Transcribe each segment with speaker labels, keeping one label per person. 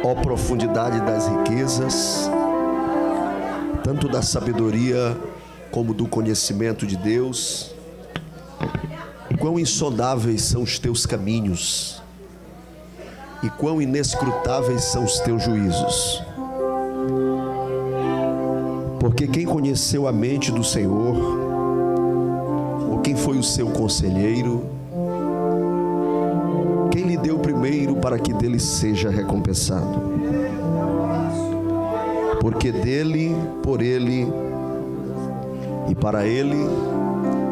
Speaker 1: Ó profundidade das riquezas, tanto da sabedoria como do conhecimento de Deus. Quão insondáveis são os teus caminhos e quão inescrutáveis são os teus juízos. Porque quem conheceu a mente do Senhor, ou quem foi o seu conselheiro, quem lhe deu primeiro para que dele seja recompensado? Porque dele, por ele e para ele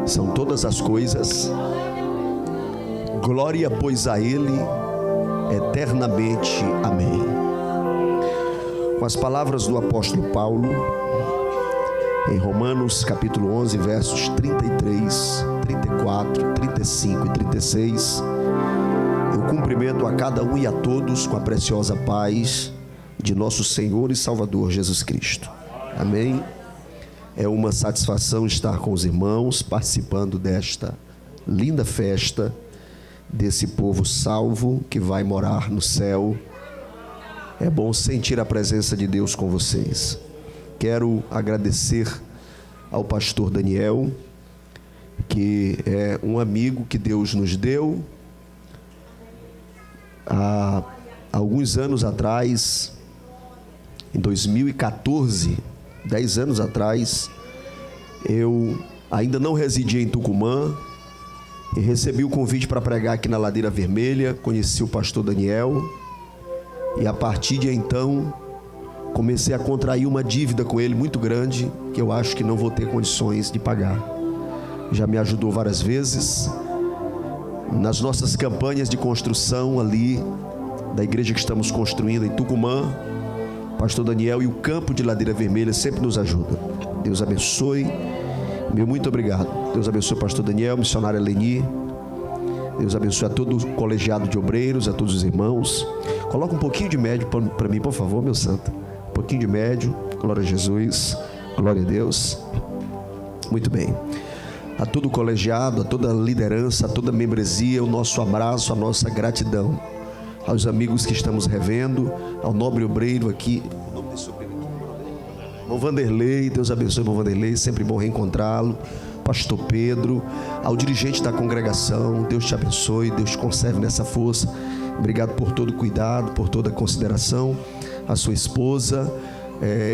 Speaker 1: são todas as coisas. Glória, pois, a ele eternamente. Amém. Com as palavras do apóstolo Paulo, em Romanos capítulo 11, versos 33, 34, 35 e 36, eu cumprimento a cada um e a todos com a preciosa paz de nosso Senhor e Salvador Jesus Cristo. Amém. É uma satisfação estar com os irmãos, participando desta linda festa, desse povo salvo que vai morar no céu. É bom sentir a presença de Deus com vocês. Quero agradecer ao pastor Daniel, que é um amigo que Deus nos deu. Há alguns anos atrás, em 2014, 10 anos atrás, eu ainda não residia em Tucumã e recebi o convite para pregar aqui na Ladeira Vermelha. Conheci o pastor Daniel e a partir de então comecei a contrair uma dívida com ele muito grande, que eu acho que não vou ter condições de pagar. Já me ajudou várias vezes nas nossas campanhas de construção ali da igreja que estamos construindo em Tucumã. Pastor Daniel e o campo de Ladeira Vermelha sempre nos ajudam. Deus abençoe. Meu muito obrigado. Deus abençoe o pastor Daniel, missionária Leni. Deus abençoe a todo o colegiado de obreiros, a todos os irmãos. Coloca um pouquinho de médio para mim, por favor, meu santo. Um pouquinho de médio. Glória a Jesus. Glória a Deus. Muito bem. A todo o colegiado, a toda a liderança, a toda a membresia, o nosso abraço, a nossa gratidão. Aos amigos que estamos revendo, ao nobre obreiro aqui, o nome desse obreiro aqui, irmão Vanderlei. Deus abençoe, irmão Vanderlei, sempre bom reencontrá-lo. Pastor Pedro, ao dirigente da congregação, Deus te abençoe, Deus te conserve nessa força. Obrigado por todo o cuidado, por toda a consideração. A sua esposa,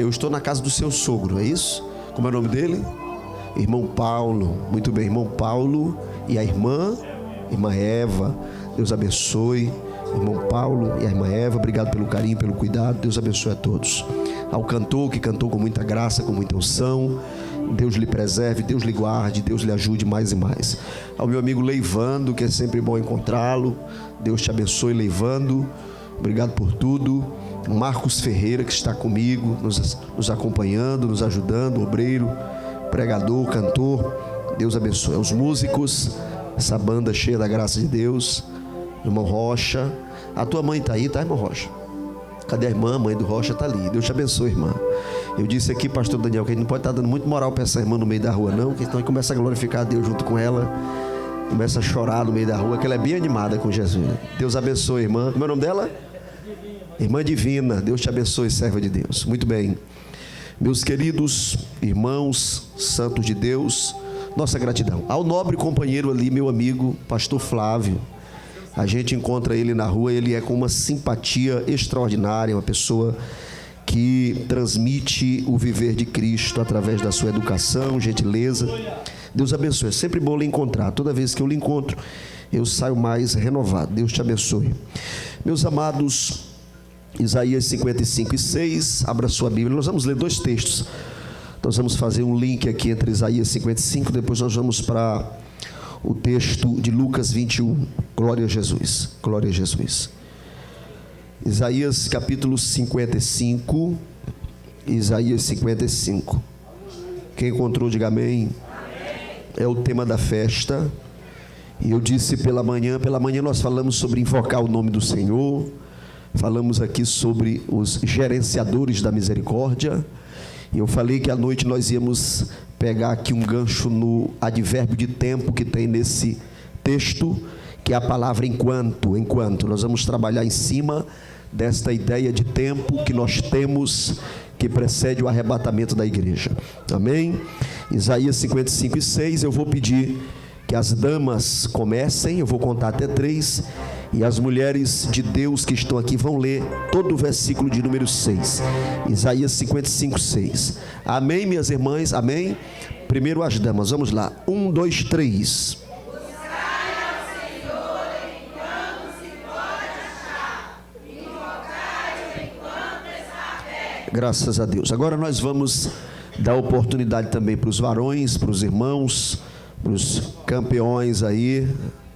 Speaker 1: eu estou na casa do seu sogro, é isso? Como é o nome dele? Irmão Paulo. Muito bem, irmão Paulo e a irmã Eva. Deus abençoe irmão Paulo e a irmã Eva. Obrigado pelo carinho, pelo cuidado. Deus abençoe a todos. Ao cantor que cantou com muita graça, com muita unção, Deus lhe preserve, Deus lhe guarde, Deus lhe ajude mais e mais. Ao meu amigo Leivando, que é sempre bom encontrá-lo, Deus te abençoe, Leivando. Obrigado por tudo. Marcos Ferreira, que está comigo, nos acompanhando, nos ajudando, obreiro, pregador, cantor. Deus abençoe. Aos músicos, essa banda cheia da graça de Deus. Irmão Rocha, a tua mãe está aí, tá, irmão Rocha? Cadê a irmã? A mãe do Rocha está ali. Deus te abençoe, irmã. Eu disse aqui, pastor Daniel, que a gente não pode estar dando muito moral para essa irmã no meio da rua, não, que então começa a glorificar a Deus junto com ela, começa a chorar no meio da rua, que ela é bem animada com Jesus. Deus abençoe, irmã. Como é o nome dela? Irmã Divina. Deus te abençoe, serva de Deus. Muito bem. Meus queridos irmãos, santos de Deus, nossa gratidão. Ao nobre companheiro ali, meu amigo, pastor Flávio. A gente encontra ele na rua, ele é com uma simpatia extraordinária, uma pessoa que transmite o viver de Cristo através da sua educação, gentileza. Deus abençoe, é sempre bom lhe encontrar. Toda vez que eu lhe encontro, eu saio mais renovado. Deus te abençoe. Meus amados, Isaías 55:6, abra sua Bíblia. Nós vamos ler dois textos. Nós vamos fazer um link aqui entre Isaías 55, depois nós vamos para o texto de Lucas 21. Glória a Jesus, glória a Jesus. Isaías capítulo 55. Isaías 55. Quem encontrou, diga amém. É o tema da festa. E eu disse pela manhã nós falamos sobre invocar o nome do Senhor. Falamos aqui sobre os gerenciadores da misericórdia. E eu falei que à noite nós íamos pegar aqui um gancho no advérbio de tempo que tem nesse texto, que é a palavra enquanto. Nós vamos trabalhar em cima desta ideia de tempo que nós temos, que precede o arrebatamento da igreja. Amém? Isaías 55:6, eu vou pedir que as damas comecem, eu vou contar até 3, e as mulheres de Deus que estão aqui vão ler todo o versículo de número 6. Isaías 55:6. Amém, minhas irmãs? Amém? Primeiro as damas, vamos lá. 1, 2, 3. Graças a Deus. Agora nós vamos dar oportunidade também para os varões, para os irmãos, para os campeões aí.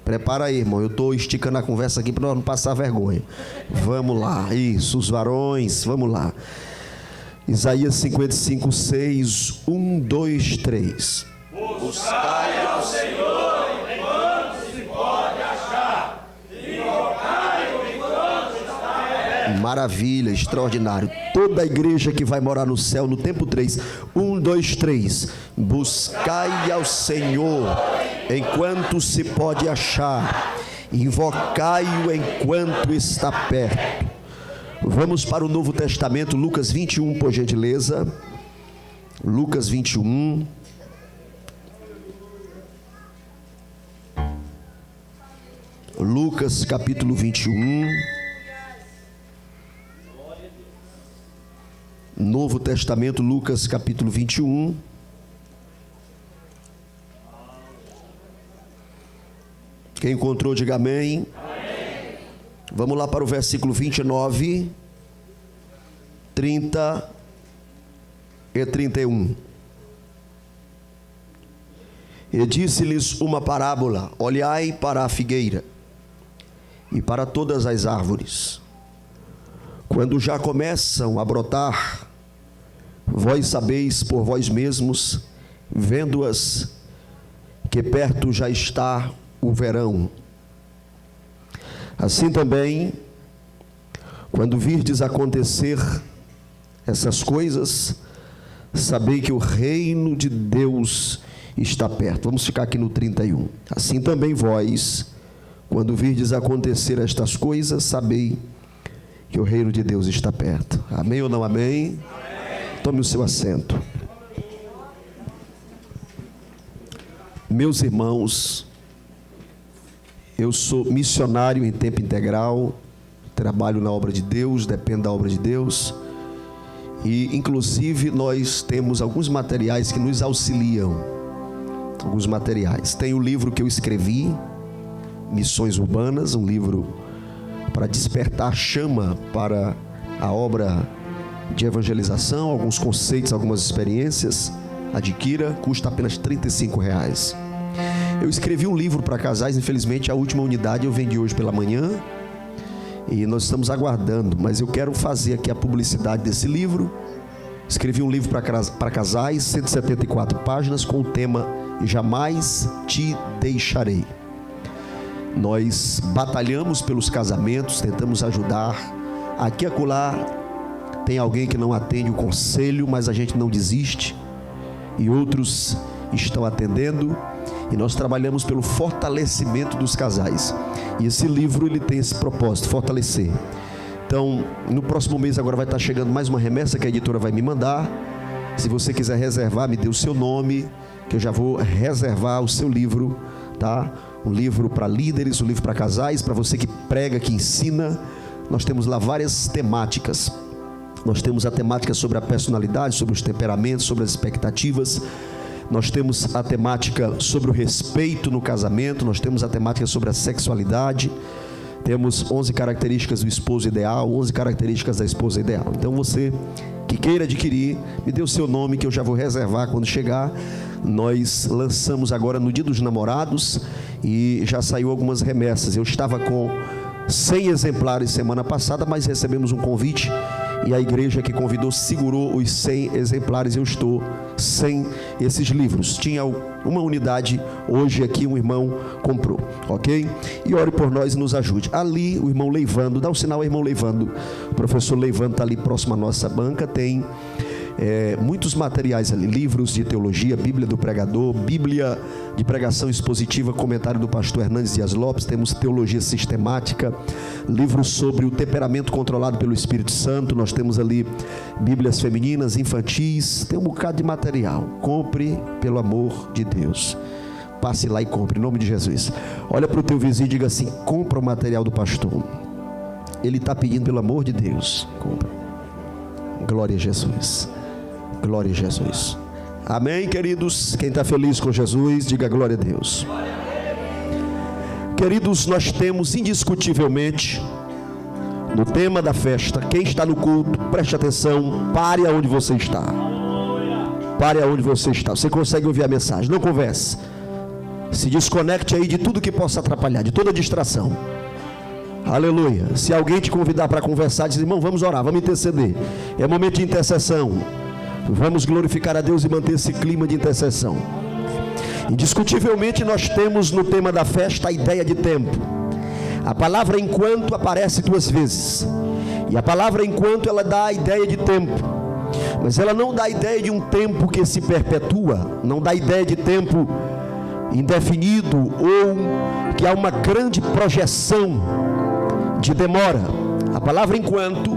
Speaker 1: Prepara aí, irmão. Eu estou esticando a conversa aqui para não passar vergonha. Vamos lá. Isso, os varões. Vamos lá. Isaías 55:6. 1, 2, 3.
Speaker 2: Buscai ao Senhor enquanto se pode achar, invocai-o enquanto está perto.
Speaker 1: Maravilha, extraordinário. Toda a igreja que vai morar no céu no tempo 3. 1, 2, 3. Buscai ao Senhor enquanto se pode achar, invocai-o enquanto está perto. Vamos para o Novo Testamento, Lucas 21, por gentileza. Lucas 21. Lucas capítulo 21. Novo Testamento, Lucas capítulo 21. Quem encontrou, diga amém. Amém. Vamos lá para o versículo 29, 30 e 31. E disse-lhes uma parábola: olhai para a figueira e para todas as árvores. Quando já começam a brotar, vós sabeis por vós mesmos, vendo-as, que perto já está o verão. Assim também, quando virdes acontecer essas coisas, sabei que o reino de Deus está perto. Vamos ficar aqui no 31. Assim também vós, quando virdes acontecer estas coisas, sabei que o reino de Deus está perto. Amém ou não amém? Amém. Tome o seu assento. Meus irmãos, eu sou missionário em tempo integral, trabalho na obra de Deus, dependo da obra de Deus, e inclusive nós temos alguns materiais que nos auxiliam. Alguns materiais. Tem o livro que eu escrevi, Missões Urbanas, um livro para despertar chama para a obra de evangelização, alguns conceitos, algumas experiências. Adquira, custa apenas R$35. Eu escrevi um livro para casais, infelizmente a última unidade eu vendi hoje pela manhã e nós estamos aguardando, mas eu quero fazer aqui a publicidade desse livro. Escrevi um livro para casais, 174 páginas, com o tema Jamais Te Deixarei. Nós batalhamos pelos casamentos, tentamos ajudar. Aqui e acolá tem alguém que não atende o conselho, mas a gente não desiste, e outros estão atendendo, e nós trabalhamos pelo fortalecimento dos casais, e esse livro ele tem esse propósito, fortalecer. Então, no próximo mês agora vai estar chegando mais uma remessa que a editora vai me mandar. Se você quiser reservar, me dê o seu nome, que eu já vou reservar o seu livro, tá? Um livro para líderes, um livro para casais, para você que prega, que ensina. Nós temos lá várias temáticas. Nós temos a temática sobre a personalidade, sobre os temperamentos, sobre as expectativas. Nós temos a temática sobre o respeito no casamento. Nós temos a temática sobre a sexualidade. Temos 11 características do esposo ideal, 11 características da esposa ideal. Então você que queira adquirir, me dê o seu nome que eu já vou reservar quando chegar. Nós lançamos agora no Dia dos Namorados e já saiu algumas remessas. Eu estava com 100 exemplares semana passada, mas recebemos um convite e a igreja que convidou segurou os 100 exemplares. Eu estou sem esses livros. Tinha uma unidade, hoje aqui um irmão comprou, ok? E ore por nós e nos ajude. Ali o irmão Leivando, dá um sinal ao irmão Leivando. O professor Leivando está ali próximo à nossa banca, tem muitos materiais ali, livros de teologia, Bíblia do Pregador, Bíblia de pregação expositiva, comentário do pastor Hernandes Dias Lopes, temos teologia sistemática, livros sobre o temperamento controlado pelo Espírito Santo, nós temos ali Bíblias femininas, infantis, tem um bocado de material. Compre, pelo amor de Deus, passe lá e compre, em nome de Jesus. Olha para o teu vizinho e diga assim: compra o material do pastor, ele está pedindo pelo amor de Deus, compra. Glória a Jesus. Glória a Jesus. Amém, queridos? Quem está feliz com Jesus, diga glória a Deus. Queridos, nós temos indiscutivelmente no tema da festa, quem está no culto, preste atenção, pare aonde você está. Pare aonde você está. Você consegue ouvir a mensagem, não converse. Se desconecte aí de tudo que possa atrapalhar, de toda distração. Aleluia. Se alguém te convidar para conversar, diz: irmão, vamos orar, vamos interceder. É momento de intercessão. Vamos glorificar a Deus e manter esse clima de intercessão. Indiscutivelmente nós temos no tema da festa a ideia de tempo. A palavra enquanto aparece 2 vezes. E a palavra enquanto, ela dá a ideia de tempo. Mas ela não dá a ideia de um tempo que se perpetua. Não dá a ideia de tempo indefinido ou que há uma grande projeção de demora. A palavra enquanto,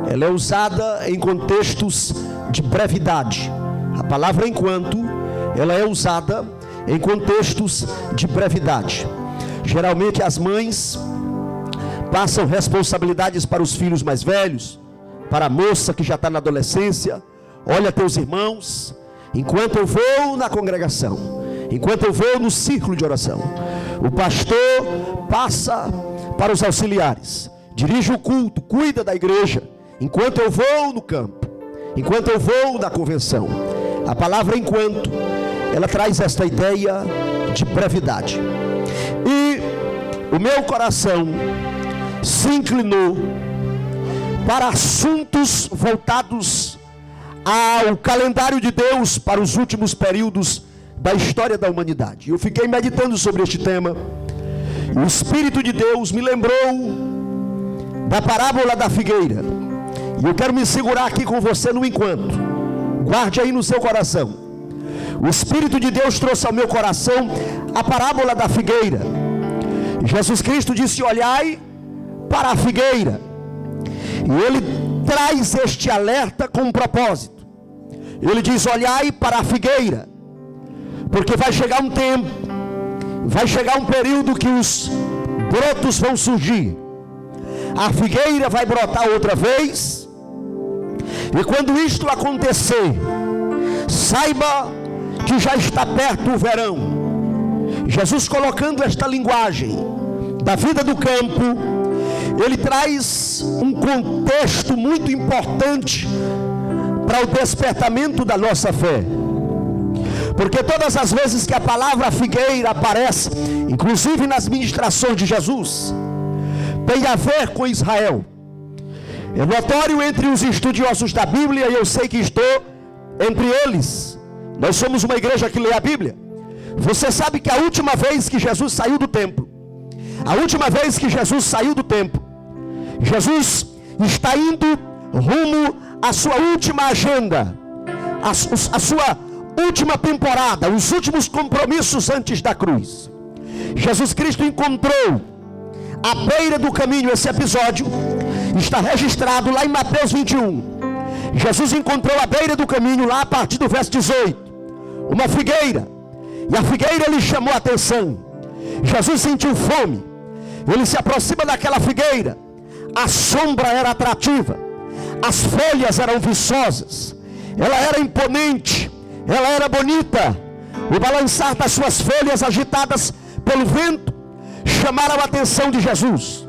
Speaker 1: ela é usada em contextos de brevidade. A palavra enquanto, ela é usada em contextos de brevidade. Geralmente as mães passam responsabilidades para os filhos mais velhos, para a moça que já está na adolescência. Olha, teus irmãos, enquanto eu vou na congregação, enquanto eu vou no círculo de oração, o pastor passa para os auxiliares, dirige o culto, cuida da igreja, enquanto eu vou no campo, enquanto eu vou na convenção. A palavra enquanto, ela traz esta ideia de brevidade. E o meu coração se inclinou para assuntos voltados ao calendário de Deus para os últimos períodos da história da humanidade. Eu fiquei meditando sobre este tema. E o Espírito de Deus me lembrou da parábola da figueira. E eu quero me segurar aqui com você no enquanto. Guarde aí no seu coração. O Espírito de Deus trouxe ao meu coração a parábola da figueira. Jesus Cristo disse: olhai para a figueira. E Ele traz este alerta com um propósito. Ele diz: olhai para a figueira, porque vai chegar um tempo, vai chegar um período que os brotos vão surgir. A figueira vai brotar outra vez. E quando isto acontecer, saiba que já está perto o verão. Jesus, colocando esta linguagem da vida do campo, ele traz um contexto muito importante para o despertamento da nossa fé. Porque todas as vezes que a palavra figueira aparece, inclusive nas ministrações de Jesus, tem a ver com Israel. É notório entre os estudiosos da Bíblia, e eu sei que estou entre eles. Nós somos uma igreja que lê a Bíblia. Você sabe que a última vez que Jesus saiu do templo, Jesus está indo rumo à sua última agenda, a sua última temporada, os últimos compromissos antes da cruz. Jesus Cristo encontrou à beira do caminho, esse episódio está registrado lá em Mateus 21. Jesus encontrou à beira do caminho, lá a partir do verso 18, uma figueira, e a figueira lhe chamou a atenção. Jesus sentiu fome, ele se aproxima daquela figueira. A sombra era atrativa, as folhas eram viçosas, ela era imponente, ela era bonita. O balançar das suas folhas agitadas pelo vento chamaram a atenção de Jesus.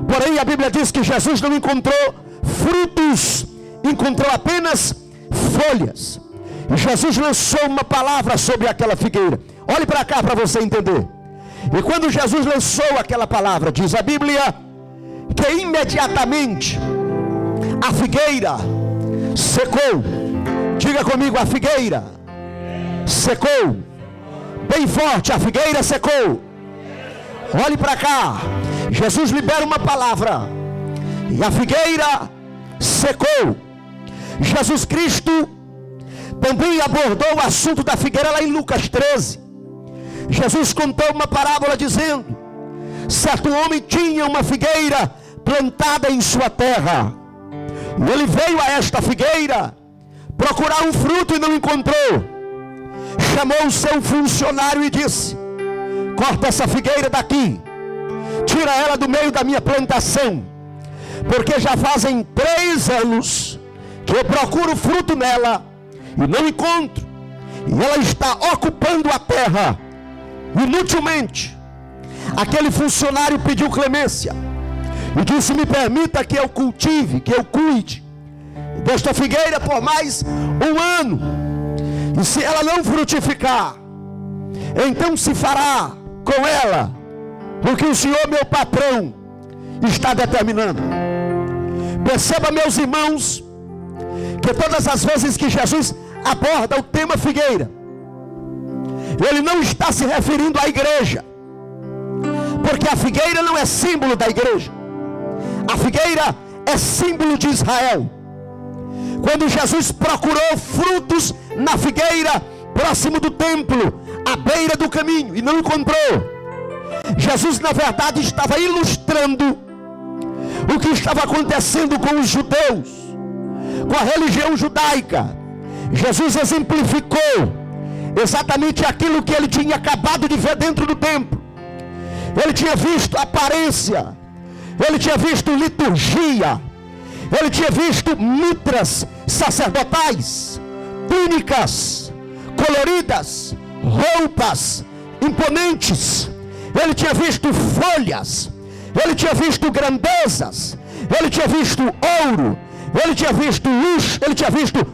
Speaker 1: Porém a Bíblia diz que Jesus não encontrou frutos, encontrou apenas folhas. E Jesus lançou uma palavra sobre aquela figueira. Olhe para cá para você entender. E quando Jesus lançou aquela palavra, diz a Bíblia que imediatamente a figueira secou. Diga comigo: a figueira secou. Bem forte: a figueira secou. Olhe para cá. Jesus libera uma palavra e a figueira secou. Jesus Cristo também abordou o assunto da figueira lá em Lucas 13. Jesus contou uma parábola dizendo: certo homem tinha uma figueira plantada em sua terra, e ele veio a esta figueira procurar um fruto e não encontrou. Chamou o seu funcionário e disse: corta essa figueira daqui, tira ela do meio da minha plantação, porque já fazem 3 anos que eu procuro fruto nela e não encontro, e ela está ocupando a terra inutilmente. Aquele funcionário pediu clemência e disse: me permita que eu cultive, que eu cuide desta figueira por mais 1 ano, e se ela não frutificar, então se fará com ela o que o Senhor, meu patrão, está determinando. Perceba, meus irmãos, que todas as vezes que Jesus aborda o tema figueira, ele não está se referindo à igreja, porque a figueira não é símbolo da igreja. A figueira é símbolo de Israel. Quando Jesus procurou frutos na figueira próximo do templo, à beira do caminho, e não encontrou, Jesus na verdade estava ilustrando o que estava acontecendo com os judeus, com a religião judaica. Jesus exemplificou exatamente aquilo que ele tinha acabado de ver dentro do templo. Ele tinha visto aparência, ele tinha visto liturgia, ele tinha visto mitras sacerdotais, túnicas coloridas, roupas imponentes. Ele tinha visto folhas, ele tinha visto grandezas, ele tinha visto ouro, ele tinha visto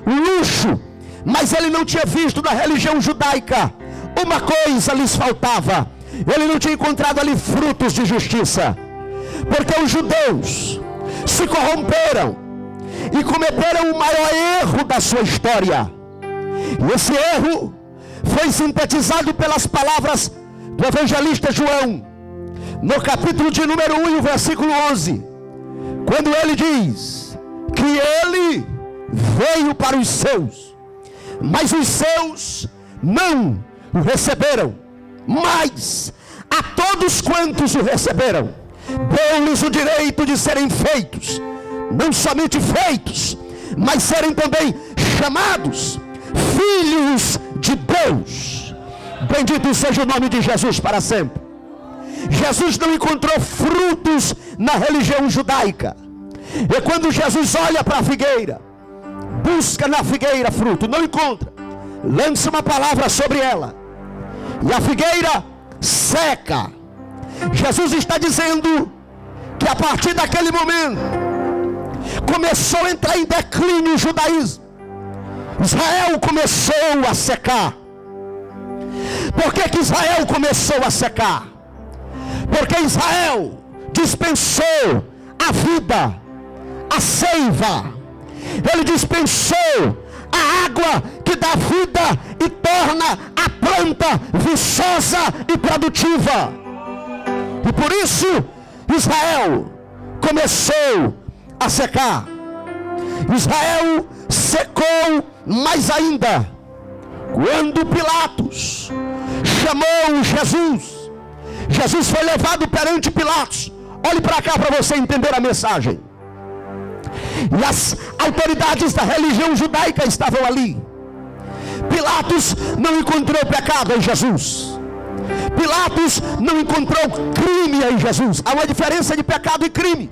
Speaker 1: luxo, mas ele não tinha visto da religião judaica. Uma coisa lhes faltava: ele não tinha encontrado ali frutos de justiça, porque os judeus se corromperam e cometeram o maior erro da sua história. E esse erro foi sintetizado pelas palavras do evangelista João, no capítulo de número 1 e o versículo 11, quando ele diz que ele veio para os seus, mas os seus não o receberam. Mas a todos quantos o receberam, deu-lhes o direito de serem feitos, não somente feitos, mas serem também chamados filhos de Deus. Bendito seja o nome de Jesus para sempre. Jesus não encontrou frutos na religião judaica. E quando Jesus olha para a figueira, busca na figueira fruto, não encontra, lança uma palavra sobre ela, e a figueira seca. Jesus está dizendo que a partir daquele momento começou a entrar em declínio o judaísmo. Israel começou a secar. Por que Israel começou a secar? Porque Israel dispensou a vida, a seiva. Ele dispensou a água que dá vida e torna a planta viçosa e produtiva. E por isso Israel começou a secar. Israel secou mais ainda quando Pilatos chamou Jesus. Jesus foi levado perante Pilatos. Olhe para cá para você entender a mensagem. E as autoridades da religião judaica estavam ali. Pilatos não encontrou pecado em Jesus. Pilatos não encontrou crime em Jesus. Há uma diferença de pecado e crime.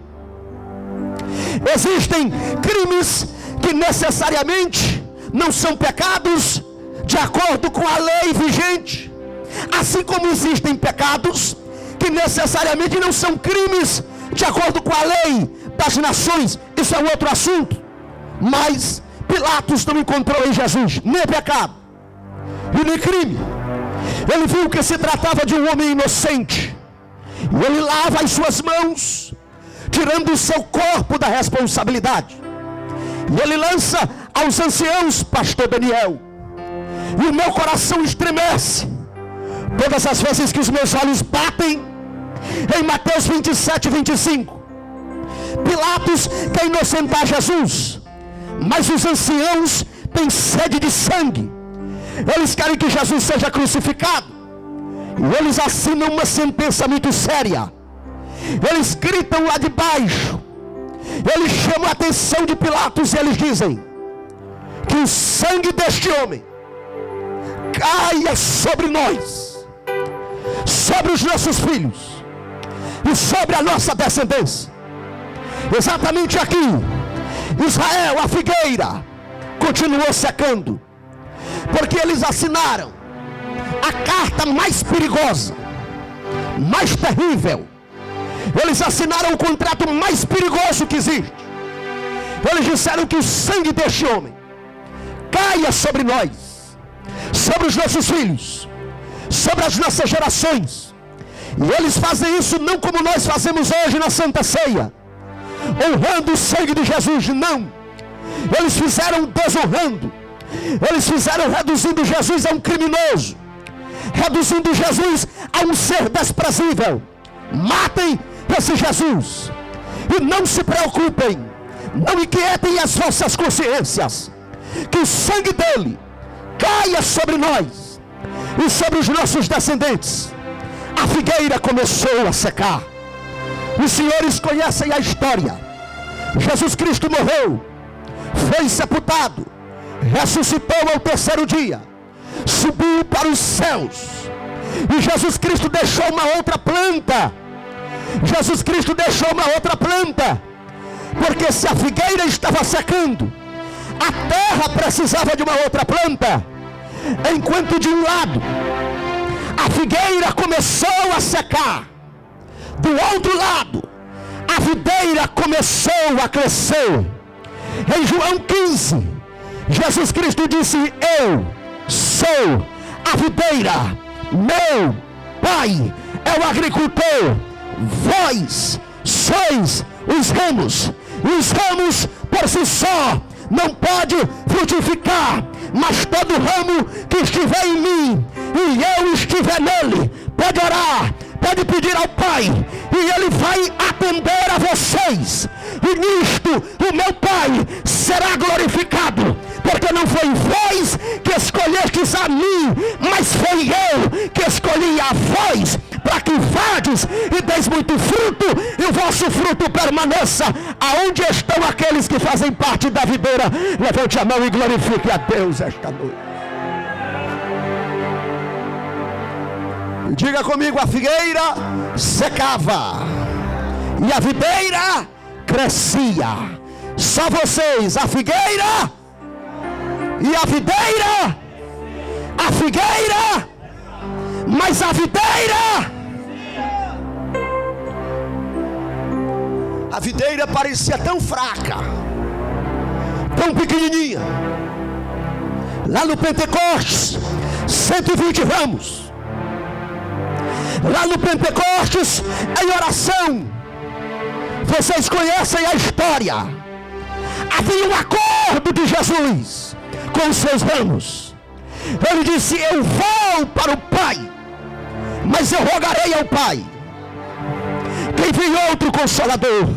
Speaker 1: Existem crimes que necessariamente não são pecados de acordo com a lei vigente, assim como existem pecados que necessariamente não são crimes de acordo com a lei das nações. Isso é um outro assunto. Mas Pilatos não encontrou em Jesus nem pecado e nem crime. Ele viu que se tratava de um homem inocente, e ele lava as suas mãos, tirando o seu corpo da responsabilidade, e ele lança aos anciãos, pastor Daniel, e o meu coração estremece todas as vezes que os meus olhos batem em Mateus 27, 25. Pilatos quer inocentar Jesus, mas os anciãos têm sede de sangue. Eles querem que Jesus seja crucificado. E eles assinam uma sentença muito séria. Eles gritam lá de baixo. Eles chamam a atenção de Pilatos e eles dizem que o sangue deste homem caia sobre nós, sobre os nossos filhos e sobre a nossa descendência. Exatamente aqui, Israel, a figueira, continuou secando, porque eles assinaram a carta mais perigosa, mais terrível. Eles assinaram o contrato mais perigoso que existe. Eles disseram que o sangue deste homem caia sobre nós, sobre os nossos filhos, sobre as nossas gerações. E eles fazem isso não como nós fazemos hoje na Santa Ceia, honrando o sangue de Jesus, não. Eles fizeram desonrando. Eles fizeram reduzindo Jesus a um criminoso, reduzindo Jesus a um ser desprezível. Matem esse Jesus e não se preocupem, não inquietem as vossas consciências, que o sangue dele caia sobre nós e sobre os nossos descendentes. A figueira começou a secar. Os senhores conhecem a história. Jesus Cristo morreu, foi sepultado, ressuscitou ao terceiro dia, subiu para os céus, e Jesus Cristo deixou uma outra planta. Jesus Cristo deixou uma outra planta, porque se a figueira estava secando, a terra precisava de uma outra planta. Enquanto de um lado a figueira começou a secar, do outro lado a videira começou a crescer. Em João 15, Jesus Cristo disse: eu sou a videira, meu Pai é o agricultor, vós sois os ramos. E os ramos por si só não pode frutificar, mas todo ramo que estiver em mim e eu estiver nele, pode orar, pode pedir ao Pai, e ele vai atender a vocês. E nisto o meu Pai será glorificado, porque não foi vós que escolhestes a mim, mas foi eu que escolhi a vós, para que vades e deis muito fruto, e o vosso fruto permaneça. Aonde estão aqueles que fazem parte da videira? Levante a mão e glorifique a Deus esta noite. Diga comigo: a figueira secava e a videira crescia. Só vocês: a figueira e a videira, a figueira, mas a videira parecia tão fraca, tão pequenininha. Lá no Pentecostes, 120 ramos. Lá no Pentecostes, em oração, vocês conhecem a história. Havia um acordo de Jesus com os seus ramos. Ele disse: eu vou para o Pai, mas eu rogarei ao Pai que envie outro Consolador,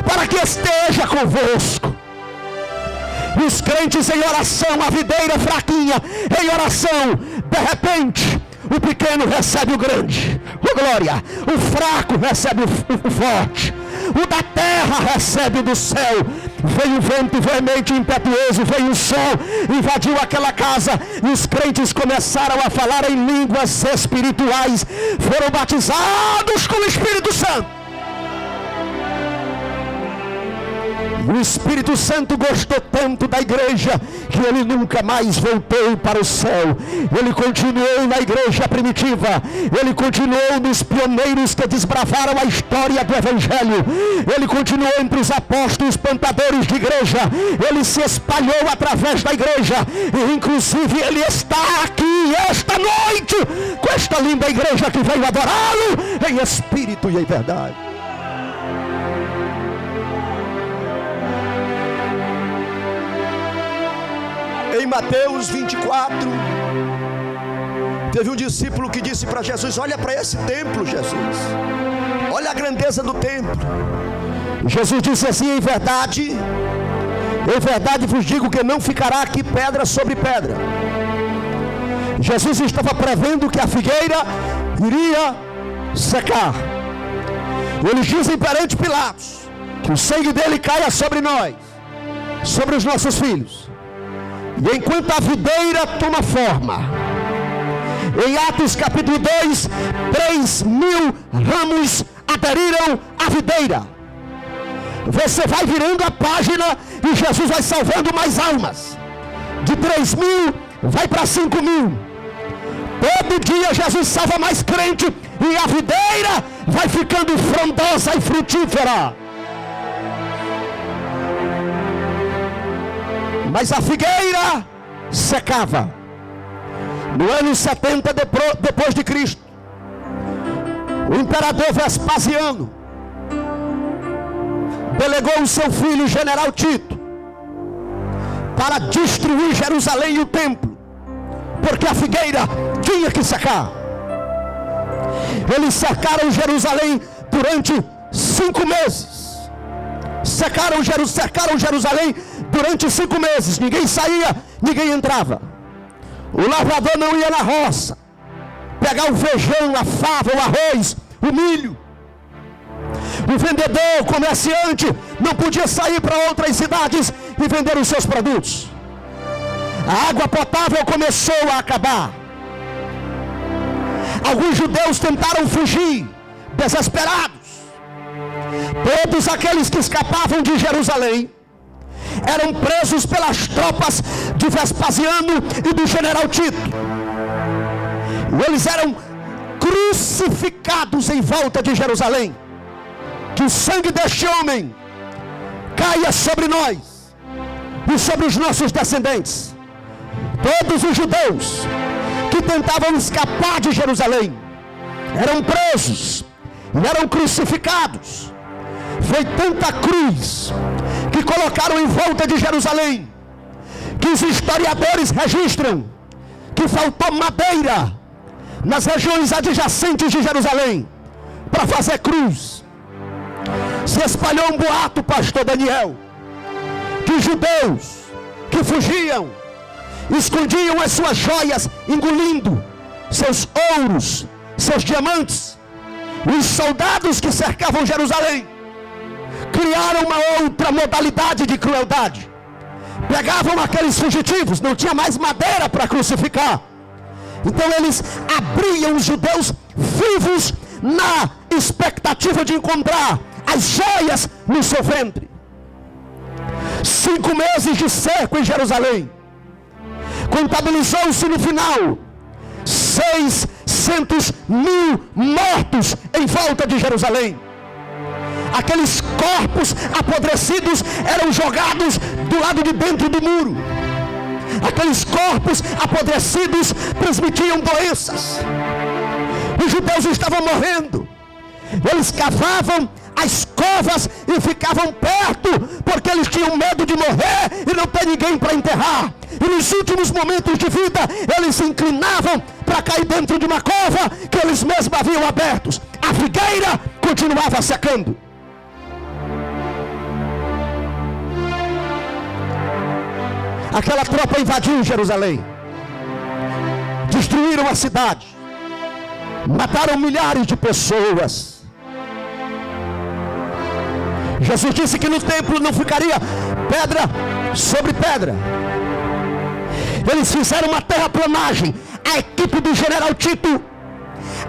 Speaker 1: para que esteja convosco. E os crentes em oração, a videira fraquinha, em oração, de repente o pequeno recebe o grande, oh glória, o fraco recebe o forte, o da terra recebe o do céu. Veio o vento veemente, impetuoso, veio o sol, invadiu aquela casa, e os crentes começaram a falar em línguas espirituais, foram batizados com o Espírito Santo. O Espírito Santo gostou tanto da igreja que ele nunca mais voltou para o céu. Ele continuou na igreja primitiva, ele continuou nos pioneiros que desbravaram a história do Evangelho, ele continuou entre os apóstolos plantadores de igreja, ele se espalhou através da igreja, e inclusive ele está aqui esta noite com esta linda igreja que veio adorá-lo em espírito e em verdade. Em Mateus 24, teve um discípulo que disse para Jesus: olha para esse templo, Jesus, olha a grandeza do templo. Jesus disse assim: em verdade Em verdade vos digo que não ficará aqui pedra sobre pedra. Jesus estava prevendo que a figueira iria secar. Eles dizem perante Pilatos que o sangue dele caia sobre nós, sobre os nossos filhos. E enquanto a videira toma forma, em Atos capítulo 2, 3.000 ramos aderiram à videira. Você vai virando a página e Jesus vai salvando mais almas. De 3.000 vai para 5.000. Todo dia Jesus salva mais crente e a videira vai ficando frondosa e frutífera. Mas a figueira secava. No ano 70 depois de Cristo, o imperador Vespasiano delegou o seu filho, general Tito, para destruir Jerusalém e o templo, porque a figueira tinha que secar. Eles cercaram Jerusalém durante 5 meses. Cercaram Jerusalém durante 5 meses. Ninguém saía, ninguém entrava. O lavrador não ia na roça pegar o feijão, a fava, o arroz, o milho. O vendedor, o comerciante não podia sair para outras cidades e vender os seus produtos. A água potável começou a acabar. Alguns judeus tentaram fugir, desesperados. Todos aqueles que escapavam de Jerusalém eram presos pelas tropas de Vespasiano e do general Tito. Eles eram crucificados em volta de Jerusalém. Que o sangue deste homem caia sobre nós e sobre os nossos descendentes. Todos os judeus que tentavam escapar de Jerusalém eram presos e eram crucificados. Foi tanta cruz que colocaram em volta de Jerusalém que os historiadores registram que faltou madeira nas regiões adjacentes de Jerusalém para fazer cruz. Se espalhou um boato, pastor Daniel, que judeus que fugiam escondiam as suas joias, engolindo seus ouros, seus diamantes. Os soldados que cercavam Jerusalém criaram uma outra modalidade de crueldade. Pegavam aqueles fugitivos, não tinha mais madeira para crucificar. Então eles abriam os judeus vivos na expectativa de encontrar as joias no seu ventre. 5 meses de cerco em Jerusalém. Contabilizou-se no final 600.000 mortos em volta de Jerusalém. Aqueles corpos apodrecidos eram jogados do lado de dentro do muro. Aqueles corpos apodrecidos transmitiam doenças. Os judeus estavam morrendo. Eles cavavam as covas e ficavam perto, porque eles tinham medo de morrer e não ter ninguém para enterrar. E nos últimos momentos de vida, eles se inclinavam para cair dentro de uma cova que eles mesmos haviam abertos. A figueira continuava secando. Aquela tropa invadiu Jerusalém, destruíram a cidade, mataram milhares de pessoas. Jesus disse que no templo não ficaria pedra sobre pedra. Eles fizeram uma terraplanagem. A equipe do general Tito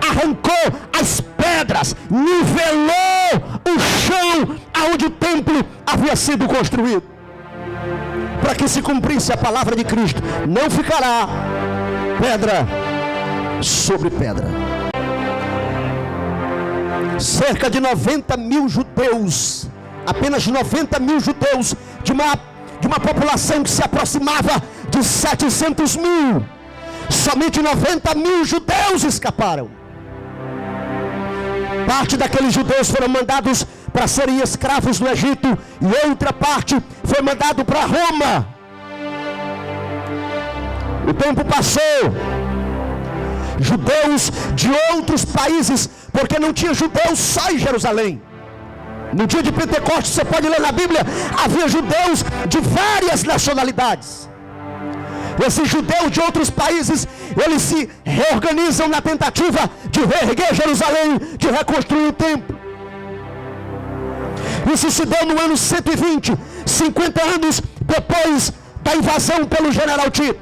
Speaker 1: arrancou as pedras, nivelou o chão aonde o templo havia sido construído, para que se cumprisse a palavra de Cristo: não ficará pedra sobre pedra. Cerca de 90.000 judeus, apenas 90.000 judeus, de uma população que se aproximava de 700.000, somente 90.000 judeus escaparam. Parte daqueles judeus foram mandados para serem escravos no Egito, e outra parte foi mandado para Roma. O tempo passou. Judeus de outros países, porque não tinha judeus só em Jerusalém. No dia de Pentecostes, você pode ler na Bíblia, havia judeus de várias nacionalidades. Esses judeus de outros países, eles se reorganizam na tentativa de reerguer Jerusalém, de reconstruir o templo. Isso se deu no ano 120, 50 anos depois da invasão pelo general Tito.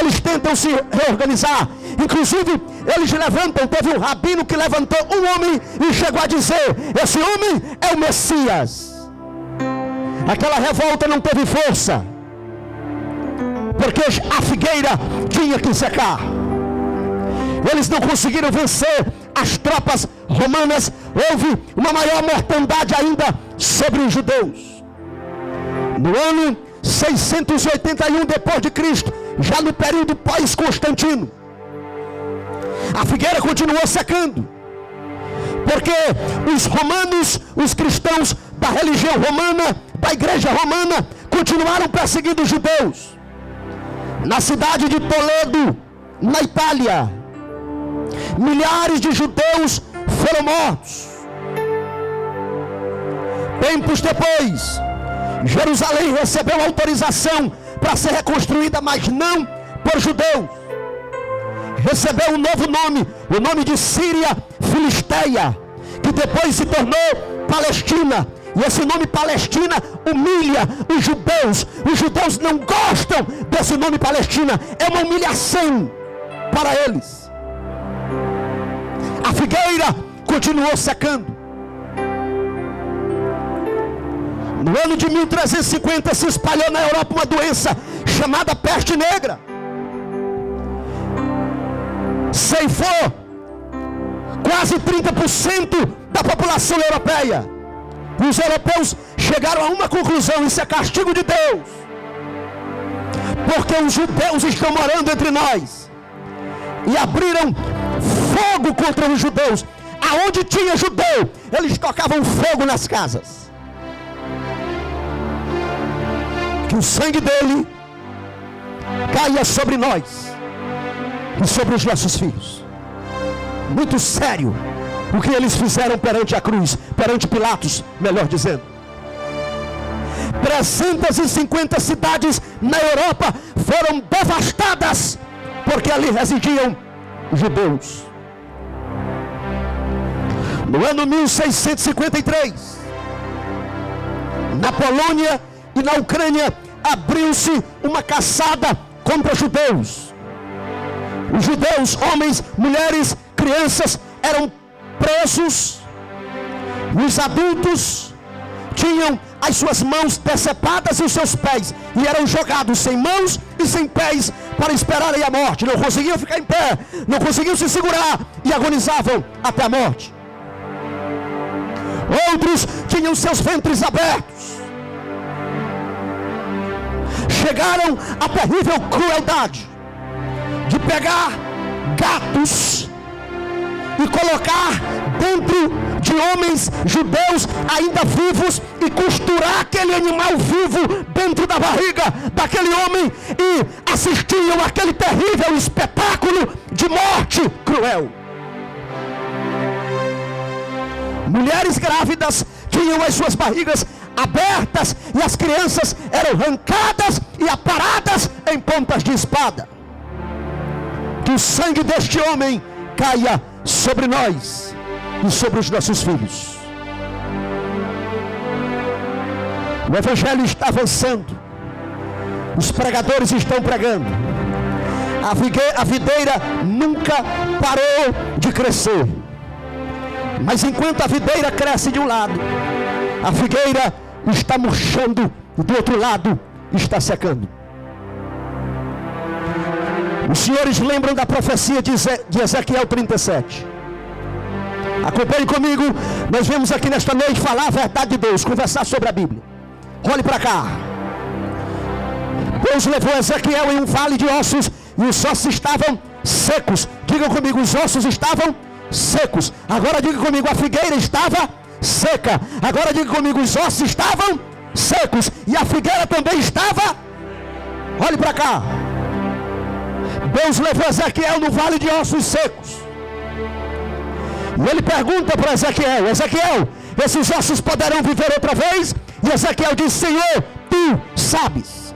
Speaker 1: Eles tentam se reorganizar. Inclusive, eles levantam, teve um rabino que levantou um homem e chegou a dizer: esse homem é o Messias. Aquela revolta não teve força, porque a figueira tinha que secar. Eles não conseguiram vencer as tropas romanas. Houve uma maior mortandade ainda sobre os judeus. No ano 681 depois de Cristo, já no período pós-Constantino, a figueira continuou secando, porque os romanos, os cristãos da religião romana, da igreja romana, continuaram perseguindo os judeus. Na cidade de Toledo, na Itália, milhares de judeus foram mortos. Tempos depois, Jerusalém recebeu autorização para ser reconstruída, mas não por judeus. Recebeu um novo nome, o nome de Síria Filisteia, que depois se tornou Palestina. E esse nome Palestina humilha os judeus. Os judeus não gostam desse nome Palestina. É uma humilhação para eles. A figueira continuou secando. No ano de 1350 se espalhou na Europa uma doença chamada peste negra. Ceifou quase 30% da população europeia. E os europeus chegaram a uma conclusão: isso é castigo de Deus, porque os judeus estão morando entre nós. E abriram fogo contra os judeus. Aonde tinha judeu, eles tocavam fogo nas casas. Que o sangue dele caia sobre nós e sobre os nossos filhos. Muito sério o que eles fizeram perante a cruz, perante Pilatos, melhor dizendo. 350 cidades na Europa foram devastadas, porque ali residiam judeus. No ano 1653, na Polônia e na Ucrânia, abriu-se uma caçada contra judeus. Os judeus, homens, mulheres, crianças, eram presos. Os adultos tinham as suas mãos decepadas e os seus pés, e eram jogados sem mãos e sem pés para esperarem a morte. Não conseguiam ficar em pé, não conseguiam se segurar e agonizavam até a morte. Outros tinham seus ventres abertos. Chegaram à terrível crueldade de pegar gatos e colocar dentro de homens judeus ainda vivos e costurar aquele animal vivo dentro da barriga daquele homem, e assistiam aquele terrível espetáculo de morte cruel. Mulheres grávidas tinham as suas barrigas abertas e as crianças eram arrancadas e aparadas em pontas de espada. Que o sangue deste homem caia sobre nós e sobre os nossos filhos. O evangelho está avançando, os pregadores estão pregando, a videira nunca parou de crescer, mas enquanto a videira cresce de um lado, a figueira está murchando e do outro lado está secando. Os senhores lembram da profecia de Ezequiel 37? Acompanhe comigo. Nós vamos aqui nesta noite falar a verdade de Deus, conversar sobre a Bíblia. Olhe para cá. Deus levou Ezequiel em um vale de ossos, e os ossos estavam secos. Diga comigo, os ossos estavam secos. Agora diga comigo, a figueira estava seca. Agora diga comigo, os ossos estavam secos e a figueira também estava. Olhe para cá. Deus levou Ezequiel no vale de ossos secos. E ele pergunta para Ezequiel: Ezequiel,
Speaker 3: esses ossos poderão viver outra vez? E Ezequiel diz: Senhor, tu sabes.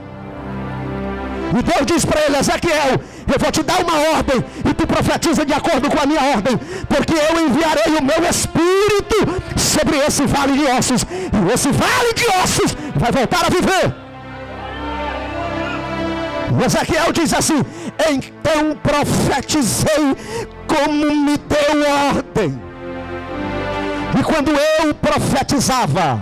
Speaker 3: E Deus diz para ele: Ezequiel, eu vou te dar uma ordem, e tu profetiza de acordo com a minha ordem, porque eu enviarei o meu espírito sobre esse vale de ossos, e esse vale de ossos vai voltar a viver. E Ezequiel diz assim: então profetizei como me deu ordem. E quando eu profetizava,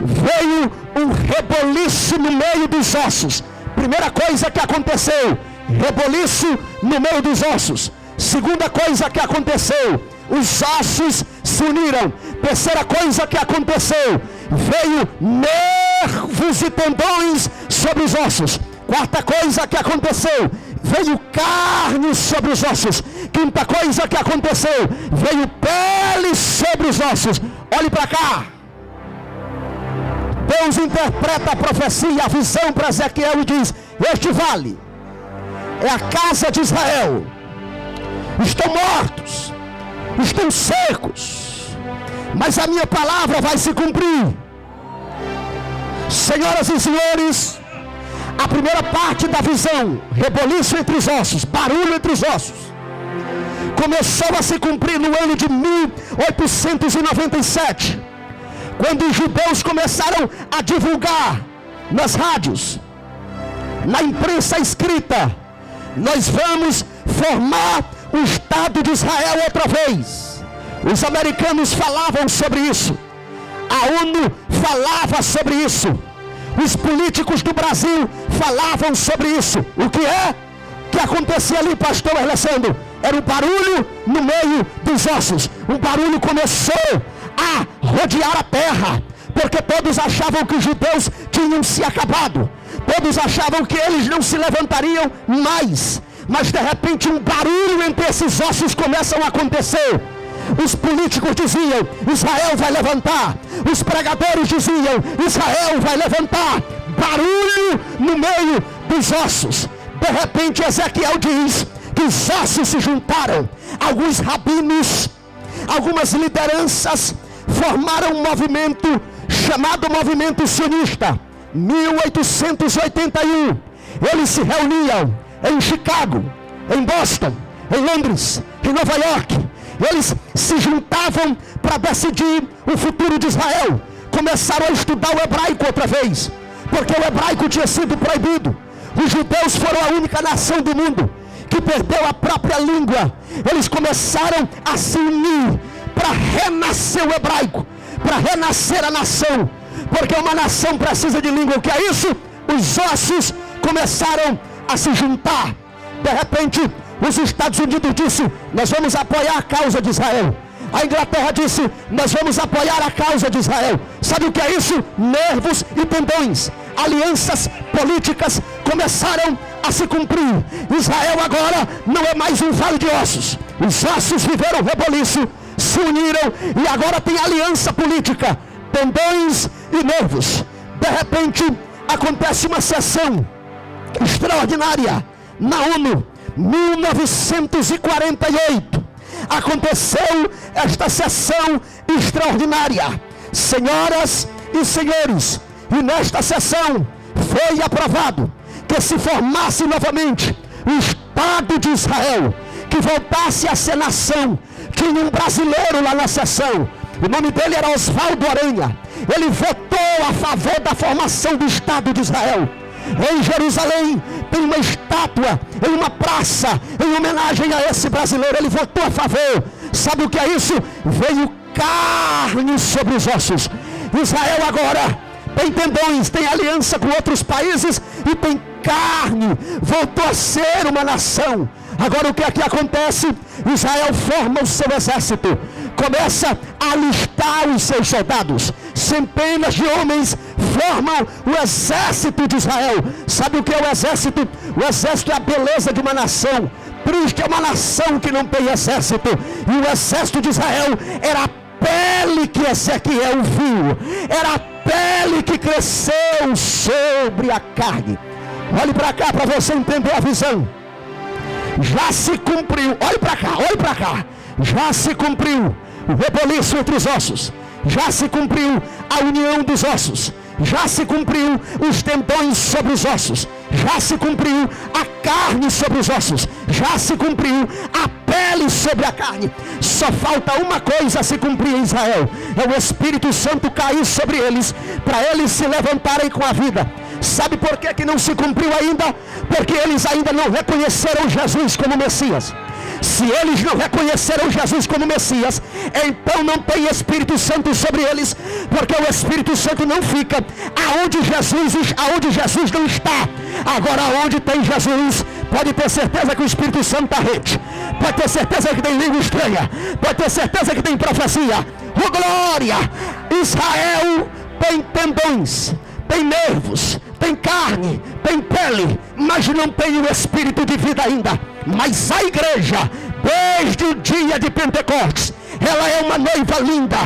Speaker 3: veio um reboliço no meio dos ossos. Primeira coisa que aconteceu, reboliço no meio dos ossos. Segunda coisa que aconteceu, os ossos se uniram. Terceira coisa que aconteceu, veio nervos e tendões sobre os ossos. Quarta coisa que aconteceu, veio carne sobre os ossos. Quinta coisa que aconteceu, veio pele sobre os ossos. Olhe para cá. Deus interpreta a profecia, a visão para Ezequiel e diz: este vale é a casa de Israel. Estão mortos, estão secos, mas a minha palavra vai se cumprir. Senhoras e senhores, a primeira parte da visão, reboliço entre os ossos, barulho entre os ossos, começou a se cumprir no ano de 1897, quando os judeus começaram a divulgar nas rádios, na imprensa escrita: nós vamos formar o Estado de Israel outra vez. Os americanos falavam sobre isso, a ONU falava sobre isso, os políticos do Brasil falavam sobre isso. O que acontecia ali, pastor Alessandro? Era um barulho no meio dos ossos. O barulho começou a rodear a terra, porque todos achavam que os judeus tinham se acabado, todos achavam que eles não se levantariam mais. Mas de repente um barulho entre esses ossos começa a acontecer. Os políticos diziam: Israel vai levantar. Os pregadores diziam: Israel vai levantar. Barulho no meio dos ossos. De repente Ezequiel diz que os ossos se juntaram. Alguns rabinos, algumas lideranças formaram um movimento chamado Movimento Sionista. 1881. Eles se reuniam em Chicago, em Boston, em Londres, em Nova York. Eles se juntavam para decidir o futuro de Israel. Começaram a estudar o hebraico outra vez, porque o hebraico tinha sido proibido. Os judeus foram a única nação do mundo que perdeu a própria língua. Eles começaram a se unir para renascer o hebraico, para renascer a nação, porque uma nação precisa de língua. O que é isso? Os ossos começaram a se juntar. De repente os Estados Unidos disse: nós vamos apoiar a causa de Israel. A Inglaterra disse: nós vamos apoiar a causa de Israel. Sabe o que é isso? Nervos e tendões. Alianças políticas começaram a se cumprir. Israel agora não é mais um vale de ossos. Os ossos viveram reboliço, se uniram e agora tem aliança política, tendões e nervos. De repente acontece uma sessão extraordinária na ONU. 1948 aconteceu esta sessão extraordinária, senhoras e senhores, e nesta sessão foi aprovado que se formasse novamente o Estado de Israel, que voltasse a ser nação. Tinha um brasileiro lá na sessão, o nome dele era Oswaldo Aranha. Ele votou a favor da formação do Estado de Israel. Em Jerusalém tem uma estátua em uma praça em homenagem a esse brasileiro. Ele votou a favor. Sabe o que é isso? Veio carne sobre os ossos. Israel agora tem tendões, tem aliança com outros países e tem carne. Voltou a ser uma nação. Agora o que é que acontece? Israel forma o seu exército, começa a alistar os seus soldados. Centenas de homens formam o exército de Israel. Sabe o que é o exército? O exército é a beleza de uma nação. Triste é uma nação que não tem exército. E o exército de Israel era a pele que Ezequiel viu, era a pele que cresceu sobre a carne. Olhe para cá para você entender a visão. Já se cumpriu, olhe para cá, já se cumpriu o reboliço entre os ossos, já se cumpriu a união dos ossos, já se cumpriu os tendões sobre os ossos, já se cumpriu a carne sobre os ossos, já se cumpriu a pele sobre a carne. Só falta uma coisa a se cumprir em Israel: é o Espírito Santo cair sobre eles, para eles se levantarem com a vida. Sabe por que não se cumpriu ainda? Porque eles ainda não reconheceram Jesus como Messias. Se eles não reconheceram Jesus como Messias, então não tem Espírito Santo sobre eles, porque o Espírito Santo não fica aonde Jesus não está. Agora, onde tem Jesus, pode ter certeza que o Espírito Santo está rente, pode ter certeza que tem língua estranha, pode ter certeza que tem profecia. Oh glória! Israel tem tendões, tem nervos, tem carne, tem pele, mas não tem o Espírito de vida ainda. Mas a igreja, desde o dia de Pentecostes, ela é uma noiva linda,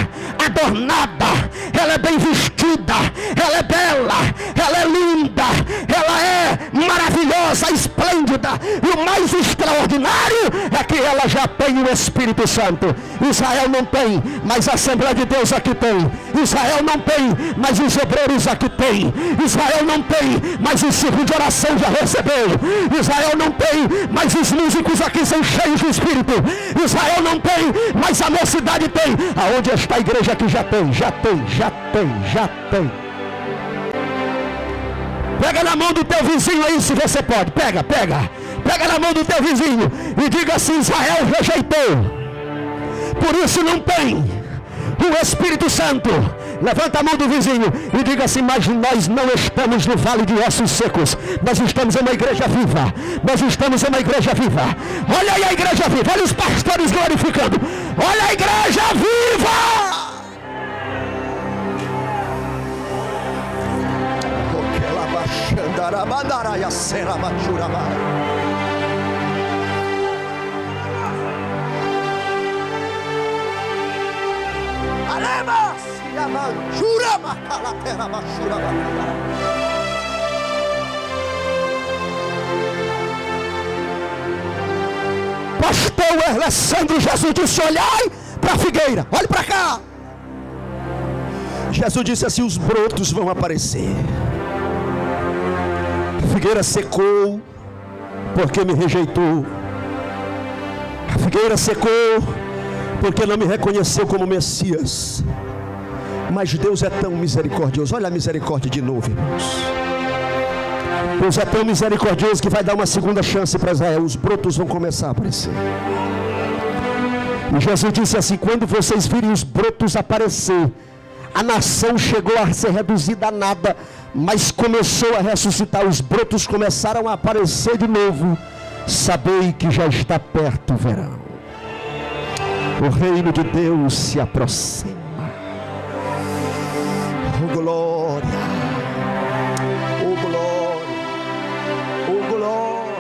Speaker 3: adornada, ela é bem vestida, ela é bela, ela é linda, ela é maravilhosa, esplêndida. E o mais extraordinário é que ela já tem o Espírito Santo. Israel não tem, mas a Assembleia de Deus aqui tem. Israel não tem, mas os obreiros aqui tem. Israel não tem, mas o círculo de oração já recebeu. Israel não tem, mas os músicos aqui são cheios do Espírito. Israel não tem, mas a mocidade tem. Aonde está a igreja que já tem? Pega na mão do teu vizinho aí, se você pode. Pega na mão do teu vizinho e diga assim: Israel rejeitou, por isso não tem o Espírito Santo. Levanta a mão do vizinho e diga assim: mas nós não estamos no vale de ossos secos, nós estamos em uma igreja viva, nós estamos em uma igreja viva. Olha aí a igreja viva, olha os pastores glorificando, olha a igreja viva. Pastor Alessandro, Jesus disse: olhai para a figueira, olhe para cá. Jesus disse assim: os brotos vão aparecer. A figueira secou porque me rejeitou. A figueira secou porque não me reconheceu como Messias. Mas Deus é tão misericordioso. Olha a misericórdia de novo, irmãos. Deus é tão misericordioso que vai dar uma segunda chance para Israel. Os brotos vão começar a aparecer. E Jesus disse assim: quando vocês virem os brotos aparecer, a nação chegou a ser reduzida a nada, mas começou a ressuscitar. Os brotos começaram a aparecer de novo. Sabei que já está perto o verão. O reino de Deus se aproxima. Oh glória, oh glória, oh glória.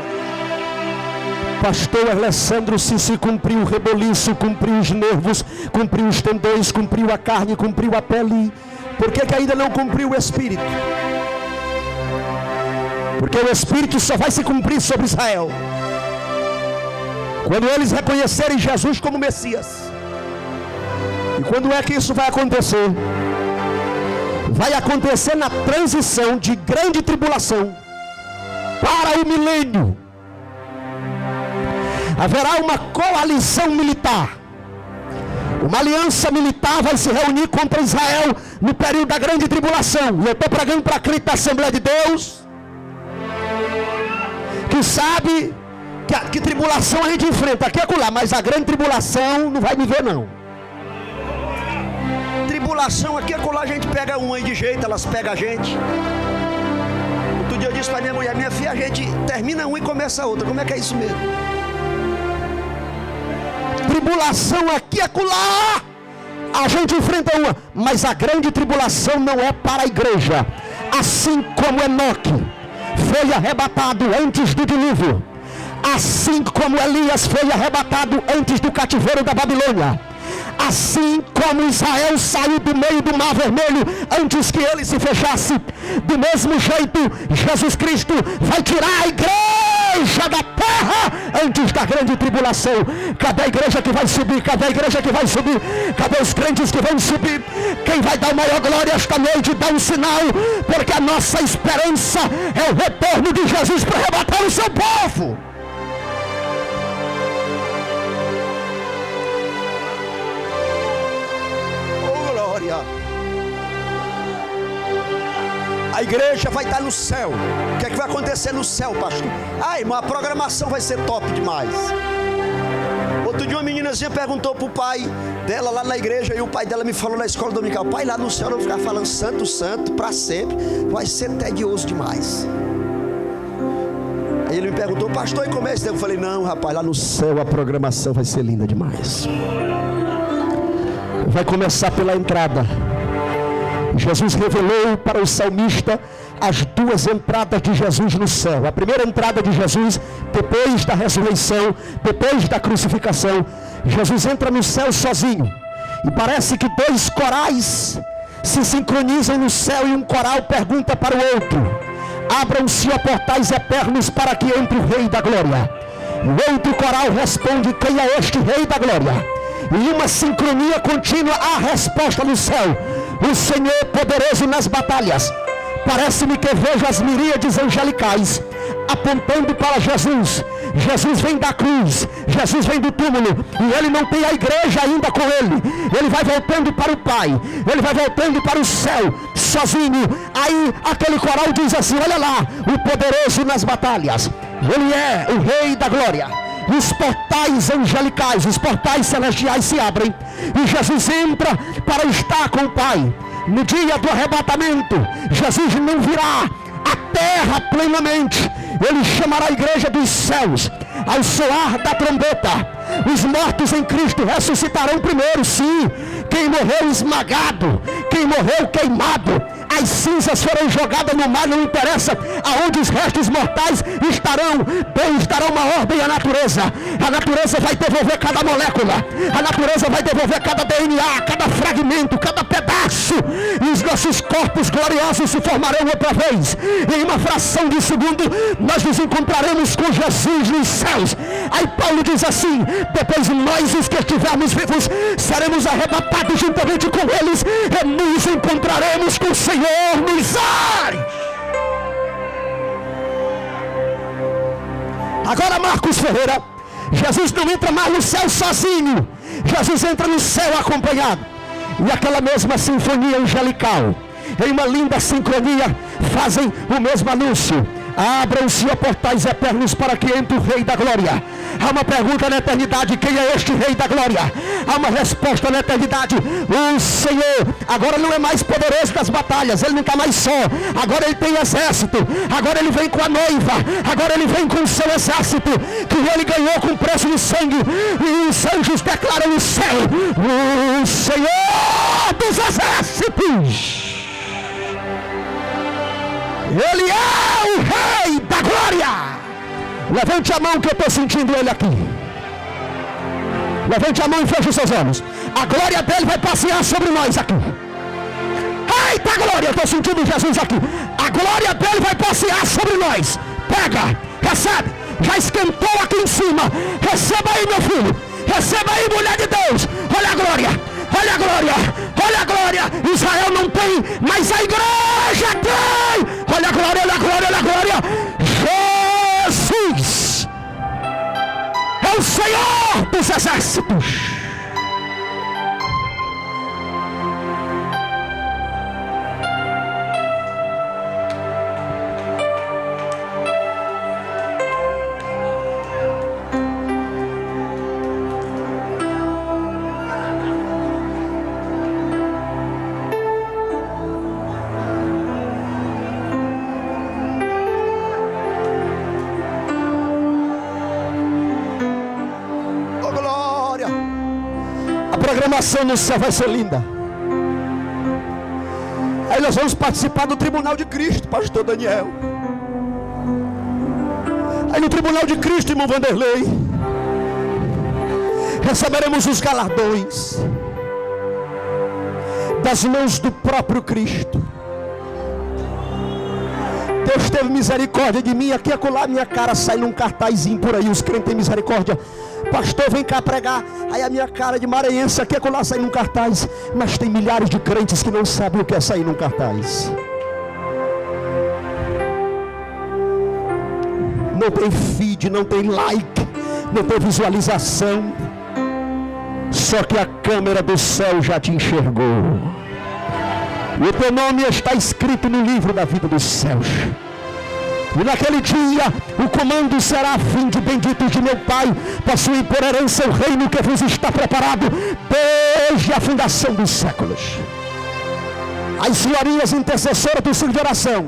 Speaker 3: Pastor Alessandro, se cumpriu o reboliço, cumpriu os nervos, cumpriu os tendões, cumpriu a carne, cumpriu a pele. Por que ainda não cumpriu o Espírito? Porque o Espírito só vai se cumprir sobre Israel quando eles reconhecerem Jesus como Messias. E quando é que isso vai acontecer? Vai acontecer na transição de grande tribulação para o milênio. Haverá uma coalizão militar. Uma aliança militar vai se reunir contra Israel no período da grande tribulação. E eu estou pregando para a crente da Assembleia de Deus, que sabe que tribulação a gente enfrenta aqui e acolá, mas a grande tribulação não vai me ver não. Tribulação aqui e acolá, a gente pega uma aí de jeito, elas pegam a gente. Outro dia eu disse para minha mulher: minha filha, a gente termina uma e começa a outra. Como é que é isso mesmo? Tribulação aqui e acolá, a gente enfrenta uma, mas a grande tribulação não é para a igreja. Assim como Enoque foi arrebatado antes do dilúvio, assim como Elias foi arrebatado antes do cativeiro da Babilônia, assim como Israel saiu do meio do Mar Vermelho antes que ele se fechasse, do mesmo jeito Jesus Cristo vai tirar a igreja igreja da terra antes da grande tribulação. Cadê a igreja que vai subir? Cadê a igreja que vai subir? Cadê os crentes que vão subir? Quem vai dar maior glória esta noite? Dá um sinal, porque a nossa esperança é o retorno de Jesus para arrebatar o seu povo.
Speaker 1: Oh, glória! A igreja vai estar no céu. O que é que vai acontecer no céu, pastor? Ah, irmão, a programação vai ser top demais. Outro dia uma meninazinha perguntou pro pai dela lá na igreja, e o pai dela me falou na escola dominical: pai, lá no céu eu vou ficar falando santo, santo, para sempre. Vai ser tedioso demais. Aí ele me perguntou: pastor, e como é isso? Eu falei: não, rapaz, lá no céu a programação vai ser linda demais.
Speaker 3: Vai começar pela entrada. Jesus revelou para o salmista as duas entradas de Jesus no céu. A primeira entrada de Jesus depois da ressurreição, depois da crucificação. Jesus entra no céu sozinho, e parece que dois corais se sincronizam no céu, e um coral pergunta para o outro: abram-se ó portais eternos para que entre o Rei da Glória. O outro coral responde: quem é este Rei da Glória? E uma sincronia contínua, a resposta no céu: o Senhor poderoso nas batalhas. Parece-me que vejo as miríades angelicais apontando para Jesus. Jesus vem da cruz, Jesus vem do túmulo, e ele não tem a igreja ainda com ele. Ele vai voltando para o Pai, ele vai voltando para o céu, sozinho. Aí aquele coral diz assim: olha lá, o poderoso nas batalhas, ele é o Rei da Glória. Os portais angelicais, os portais celestiais se abrem, e Jesus entra para estar com o Pai. No dia do arrebatamento, Jesus não virá à terra plenamente. Ele chamará a igreja dos céus. Ao soar da trombeta, os mortos em Cristo ressuscitarão primeiro, sim. Quem morreu esmagado, quem morreu queimado, as cinzas foram jogadas no mar, não interessa aonde os restos mortais estarão. Deus dará uma ordem à natureza. A natureza vai devolver cada molécula, a natureza vai devolver cada DNA, cada fragmento, cada pedaço, e os nossos corpos gloriosos se formarão outra vez. Em uma fração de segundo nós nos encontraremos com Jesus nos céus. Aí Paulo diz assim: depois nós, os que estivermos vivos, seremos arrebatados juntamente com eles, e nos encontraremos com o Senhor nos ares. Agora Marcos Ferreira, Jesus não entra mais no céu sozinho, Jesus entra no céu acompanhado. E aquela mesma sinfonia angelical, em uma linda sincronia, fazem o mesmo anúncio: abram-se ó portais eternos para que entre o Rei da Glória. Há uma pergunta na eternidade: quem é este Rei da Glória? Há uma resposta na eternidade: o Senhor. Agora não é mais poderoso das batalhas, ele não está mais só, agora ele tem exército, agora ele vem com a noiva, agora ele vem com o seu exército, que ele ganhou com preço de sangue. E os anjos declaram no céu: o Senhor dos exércitos, ele é o Rei da Glória. Levante a mão que eu estou sentindo ele aqui. Levante a mão e feche os seus olhos. A glória dele vai passear sobre nós aqui. Eita glória, eu estou sentindo Jesus aqui. A glória dele vai passear sobre nós. Pega, recebe. Já esquentou aqui em cima. Receba aí, meu filho. Receba aí, mulher de Deus. Olha a glória. Olha a glória, olha a glória. Israel não tem, mas a igreja tem. Olha a glória, olha a glória, olha a glória. Jesus é o Senhor dos exércitos. A programação no céu vai ser linda. Aí nós vamos participar do tribunal de Cristo, pastor Daniel. Aí no tribunal de Cristo, irmão Vanderlei, receberemos os galardões das mãos do próprio Cristo. Deus teve misericórdia de mim. Aqui e acolá minha cara sai num cartazinho por aí. Os crentes têm misericórdia. Pastor, vem cá pregar. Aí a minha cara de maranhense aqui e acolá sai num cartaz. Mas tem milhares de crentes que não sabem o que é sair num cartaz. Não tem feed, não tem like, não tem visualização. Só que a câmera do céu já te enxergou. E o teu nome está escrito no livro da vida dos céus. E naquele dia o comando será: vinde benditos de meu Pai, possuem por herança o reino que vos está preparado desde a fundação dos séculos. As senhorinhas intercessoras do centro de oração,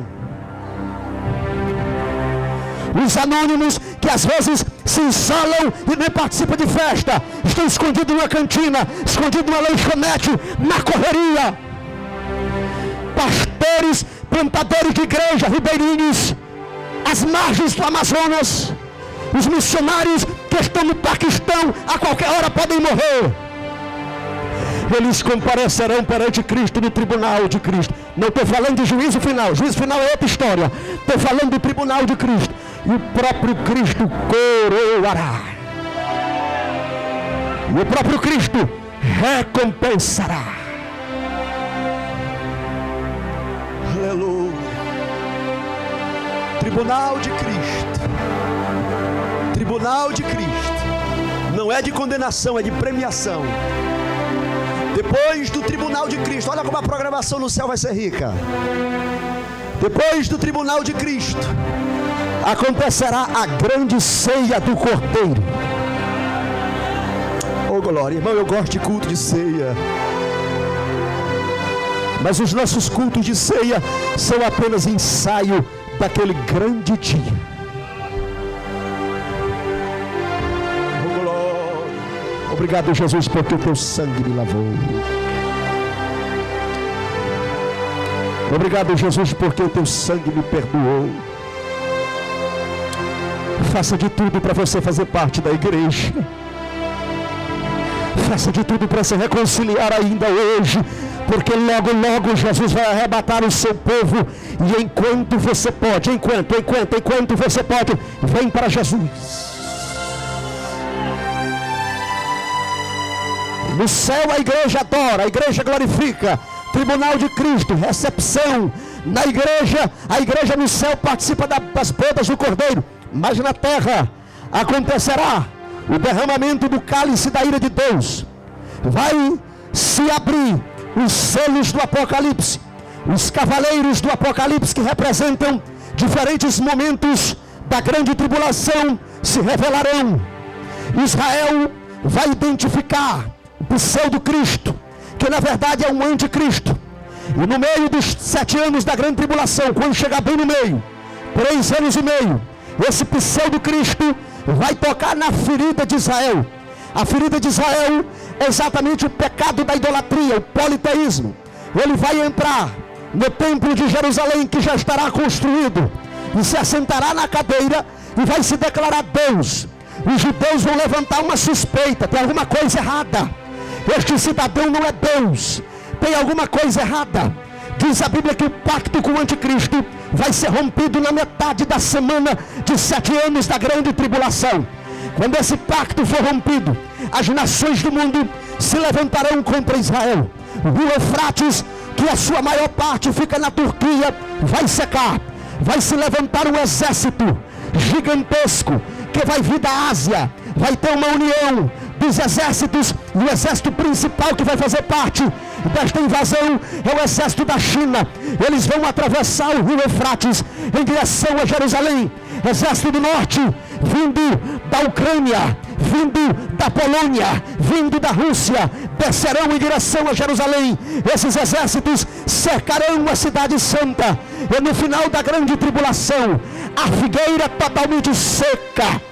Speaker 3: os anônimos que às vezes se isolam e nem participam de festa, estão escondidos numa cantina, escondidos numa lanchonete, na correria. Pastores, plantadores de igreja, ribeirinhos, às margens do Amazonas, os missionários que estão no Paquistão, a qualquer hora podem morrer. Eles comparecerão perante Cristo no tribunal de Cristo. Não estou falando de juízo final. Juízo final é outra história. Estou falando do tribunal de Cristo. E o próprio Cristo coroará. E o próprio Cristo recompensará. Aleluia. Tribunal de Cristo. Tribunal de Cristo. Não é de condenação, é de premiação. Depois do tribunal de Cristo, olha como a programação no céu vai ser rica. Depois do tribunal de Cristo, acontecerá a grande ceia do Cordeiro. Oh glória, irmão, eu gosto de culto de ceia. Mas os nossos cultos de ceia são apenas ensaio daquele grande dia. Obrigado, Jesus, porque o teu sangue me lavou. Obrigado, Jesus, porque o teu sangue me perdoou. Faça de tudo para você fazer parte da igreja. Faça de tudo para se reconciliar ainda hoje, porque logo, logo Jesus vai arrebatar o seu povo. E enquanto você pode, enquanto você pode, vem para Jesus. No céu a igreja adora, a igreja glorifica. Tribunal de Cristo, recepção. Na igreja, a igreja no céu participa das bodas do Cordeiro. Mas na terra acontecerá o derramamento do cálice da ira de Deus. Vai se abrir os selos do Apocalipse. Os cavaleiros do Apocalipse, que representam diferentes momentos da grande tribulação, se revelarão. Israel vai identificar o pseudo-Cristo, que na verdade é um anticristo. E no meio dos 7 anos da grande tribulação, quando chegar bem no meio, 3 anos e meio, esse pseudo-Cristo vai tocar na ferida de Israel. A ferida de Israel é exatamente o pecado da idolatria, o politeísmo. Ele vai entrar no templo de Jerusalém, que já estará construído, e se assentará na cadeira e vai se declarar Deus. Os judeus vão levantar uma suspeita: tem alguma coisa errada. Este cidadão não é Deus, tem alguma coisa errada. Diz a Bíblia que o pacto com o anticristo vai ser rompido na metade da semana de 7 anos da grande tribulação. Quando esse pacto for rompido, as nações do mundo se levantarão contra Israel. O rio Eufrates, que a sua maior parte fica na Turquia, vai secar. Vai se levantar um exército gigantesco que vai vir da Ásia. Vai ter uma união dos exércitos, e o exército principal que vai fazer parte desta invasão é o exército da China. Eles vão atravessar o rio Eufrates em direção a Jerusalém. Exército do norte, vindo da Ucrânia, vindo da Polônia, vindo da Rússia, descerão em direção a Jerusalém. Esses exércitos cercarão a cidade santa. E no final da grande tribulação, a figueira totalmente seca,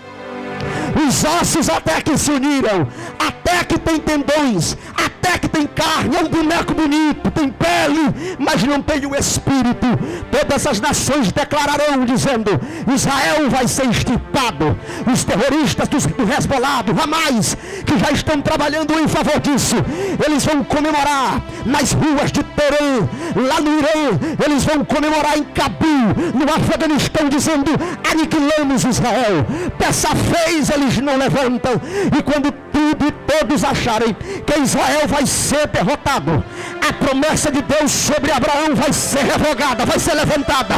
Speaker 3: os ossos até que se uniram, até que tem tendões, até que tem carne, é um boneco bonito, tem pele, mas não tem o espírito. Todas as nações declararão, dizendo: Israel vai ser extirpado. Os terroristas do Hezbollah, do Hamas, que já estão trabalhando em favor disso, eles vão comemorar nas ruas de Teherã, lá no Irã, eles vão comemorar em Cabul, no Afeganistão, dizendo: aniquilamos Israel. Dessa vez eles não levantam, e quando tudo e todos acharem que Israel vai ser derrotado, a promessa de Deus sobre Abraão vai ser revogada, vai ser levantada.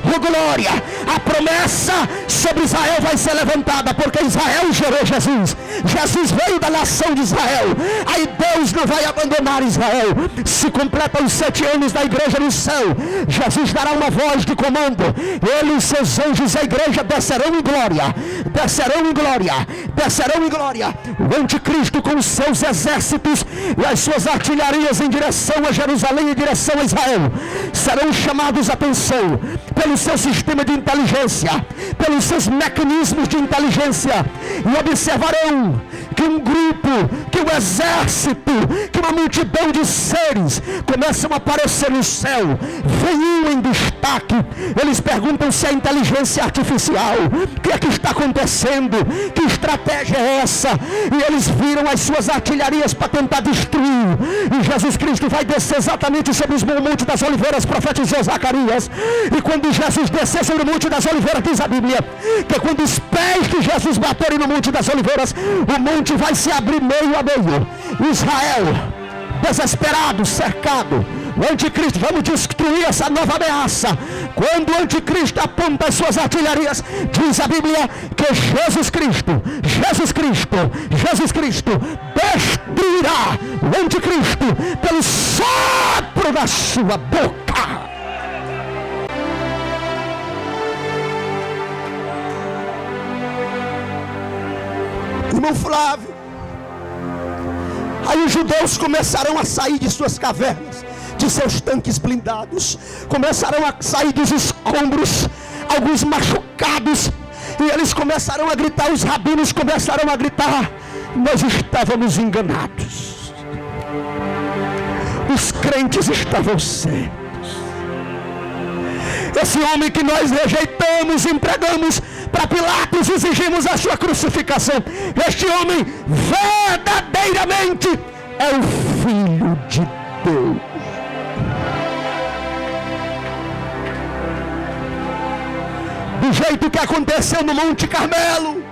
Speaker 3: Oh glória! A promessa sobre Israel vai ser levantada, porque Israel gerou Jesus. Jesus veio da nação de Israel. Aí Deus não vai abandonar Israel. Se completam os 7 anos da igreja no céu, Jesus dará uma voz de comando. Ele e seus anjos, a igreja, descerão em glória, descerão em glória, descerão em glória. O anticristo com os seus exércitos e as suas artilharias em direção a Jerusalém, em direção a Israel, serão chamados a atenção pelo seu sistema de inteligência, pelos seus mecanismos de inteligência, e observarão que um grupo, que um exército, que uma multidão de seres começam a aparecer no céu. Vem um em destaque. Eles perguntam se é inteligência artificial. O que é que está acontecendo? Que estratégia é essa? E eles viram as suas artilharias para tentar destruir. E Jesus Cristo vai descer exatamente sobre o Monte das Oliveiras, profetizou Zacarias. E quando Jesus descer sobre o Monte das Oliveiras, diz a Bíblia, que quando os pés de Jesus baterem no Monte das Oliveiras, o monte vai se abrir meio a meio. Israel, desesperado, cercado. O anticristo, vamos destruir essa nova ameaça. Quando o anticristo aponta as suas artilharias, diz a Bíblia que Jesus Cristo destruirá o anticristo pelo sopro da sua boca. Irmão Flávio, aí os judeus começarão a sair de suas cavernas, de seus tanques blindados, começarão a sair dos escombros, alguns machucados, e eles começarão a gritar, os rabinos começarão a gritar: nós estávamos enganados, os crentes estavam certos. Esse homem que nós rejeitamos, entregamos para Pilatos, exigimos a sua crucificação, este homem verdadeiramente é o Filho de Deus. Do jeito que aconteceu no Monte Carmelo,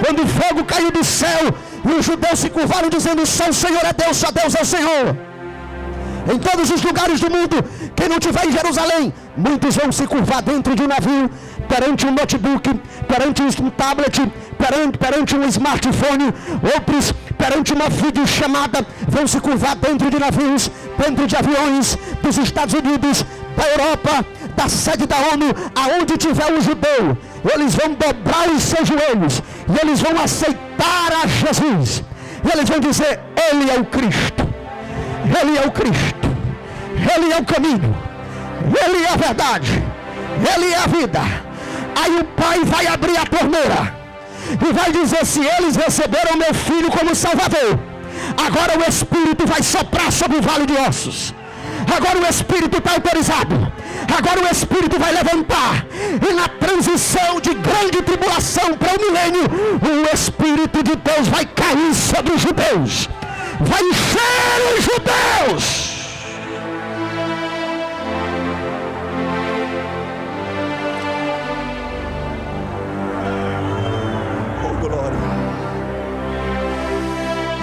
Speaker 3: quando o fogo caiu do céu e os judeus se curvaram dizendo: só o Senhor é Deus, só Deus é o Senhor. Em todos os lugares do mundo, quem não estiver em Jerusalém, muitos vão se curvar dentro de um navio, perante um notebook, perante um tablet, perante um smartphone. Outros, perante uma videochamada, vão se curvar dentro de navios, dentro de aviões dos Estados Unidos, da Europa, da sede da ONU, aonde tiver um judeu. Eles vão dobrar os seus joelhos e eles vão aceitar a Jesus. E eles vão dizer: Ele é o Cristo, Ele é o Cristo, Ele é o caminho, Ele é a verdade, Ele é a vida. Aí o Pai vai abrir a torneira e vai dizer: se eles receberam meu Filho como Salvador, agora o Espírito vai soprar sobre o vale de ossos. Agora o Espírito está autorizado. Agora o Espírito vai levantar. E na transição de grande tribulação para o milênio, o Espírito de Deus vai cair sobre os judeus, vai encher os judeus. Oh glória!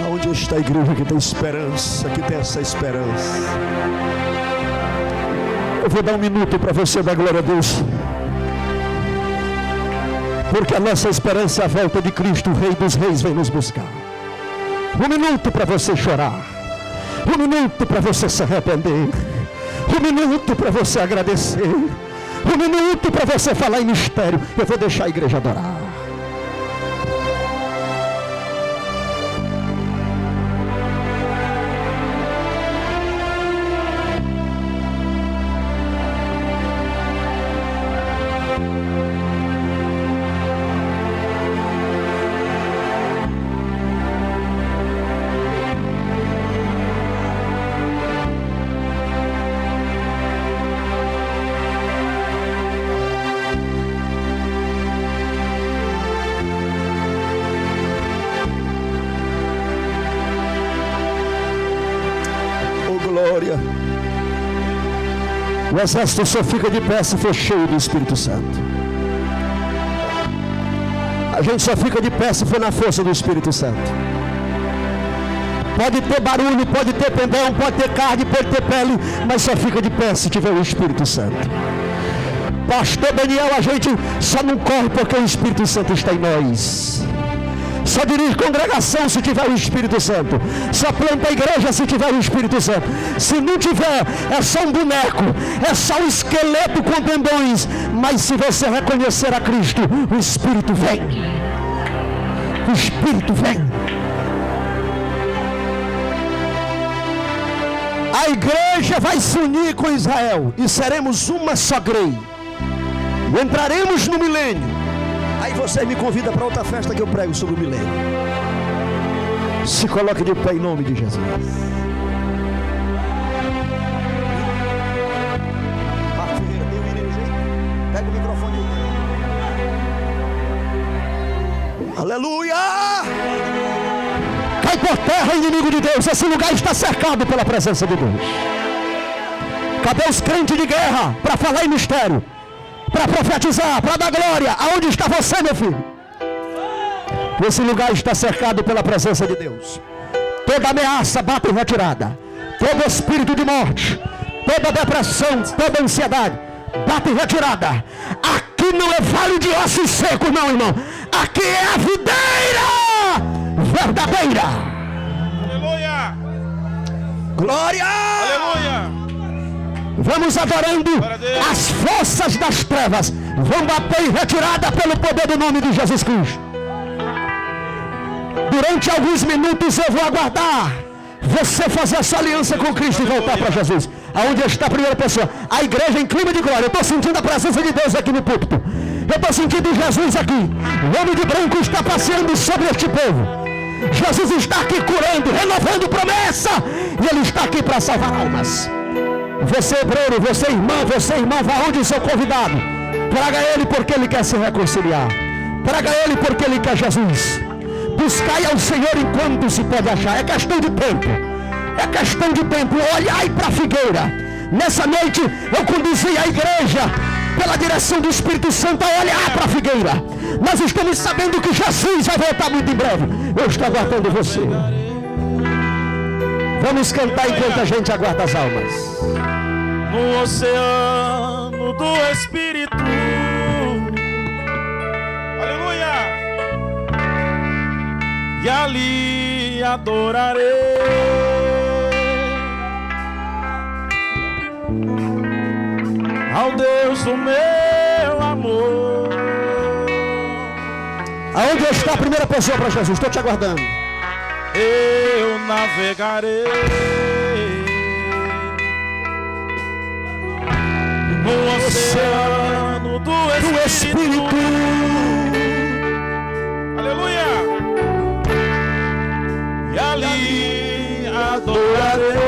Speaker 3: Aonde está a igreja que tem esperança, que tem essa esperança? Eu vou dar um minuto para você dar glória a Deus, porque a nossa esperança é a volta de Cristo, o Rei dos Reis, vem nos buscar. Um minuto para você chorar, um minuto para você se arrepender, um minuto para você agradecer, um minuto para você falar em mistério. Eu vou deixar a igreja adorar. O exército só fica de pé se for cheio do Espírito Santo. A gente só fica de pé se for na força do Espírito Santo. Pode ter barulho, pode ter pendão, pode ter carne, pode ter pele, mas só fica de pé se tiver o Espírito Santo. Pastor Daniel, a gente só não corre porque o Espírito Santo está em nós. Só dirige congregação se tiver o Espírito Santo. Só planta a igreja se tiver o Espírito Santo. Se não tiver, é só um boneco, é só um esqueleto com tendões. Mas se você reconhecer a Cristo, o Espírito vem. O Espírito vem. A igreja vai se unir com Israel e seremos uma só grei. Entraremos no milênio. Aí você me convida para outra festa que eu prego sobre o milênio. Se coloque de pé em nome de Jesus. Marcos Ferreira, tem o ING? Pega o microfone aí. Aleluia! Cai por terra, inimigo de Deus. Esse lugar está cercado pela presença de Deus. Cadê os crentes de guerra para falar em mistério? Para profetizar, para dar glória? Aonde está você, meu filho? Esse lugar está cercado pela presença de Deus. Toda ameaça bate em retirada. Todo espírito de morte, toda depressão, toda ansiedade bate em retirada. Aqui não é vale de ossos secos, não, irmão. Aqui é a videira verdadeira.
Speaker 2: Aleluia!
Speaker 3: Glória!
Speaker 2: Aleluia!
Speaker 3: Vamos adorando as forças das trevas. Vão bater em retirada pelo poder do nome de Jesus Cristo. Durante alguns minutos eu vou aguardar você fazer a sua aliança com Cristo e voltar para Jesus. Aonde está a primeira pessoa? A igreja em clima de glória. Eu estou sentindo a presença de Deus aqui no púlpito. Eu estou sentindo Jesus aqui. O homem de branco está passeando sobre este povo. Jesus está aqui curando, renovando promessa. E Ele está aqui para salvar almas. Você obreiro, você irmão, vá onde o seu convidado. Traga ele porque ele quer se reconciliar. Traga ele porque ele quer Jesus. Buscai ao Senhor enquanto se pode achar. É questão de tempo. É questão de tempo. Olhai para a figueira. Nessa noite eu conduzi a igreja pela direção do Espírito Santo a olhar para a figueira. Nós estamos sabendo que Jesus vai voltar muito em breve. Eu estou aguardando você. Vamos cantar enquanto a gente aguarda as almas.
Speaker 2: No oceano do Espírito, aleluia, e ali adorarei ao Deus do meu amor.
Speaker 3: Aonde está a primeira pessoa para Jesus? Estou te aguardando.
Speaker 2: Eu navegarei no oceano do Espírito. Aleluia! E ali adorarei.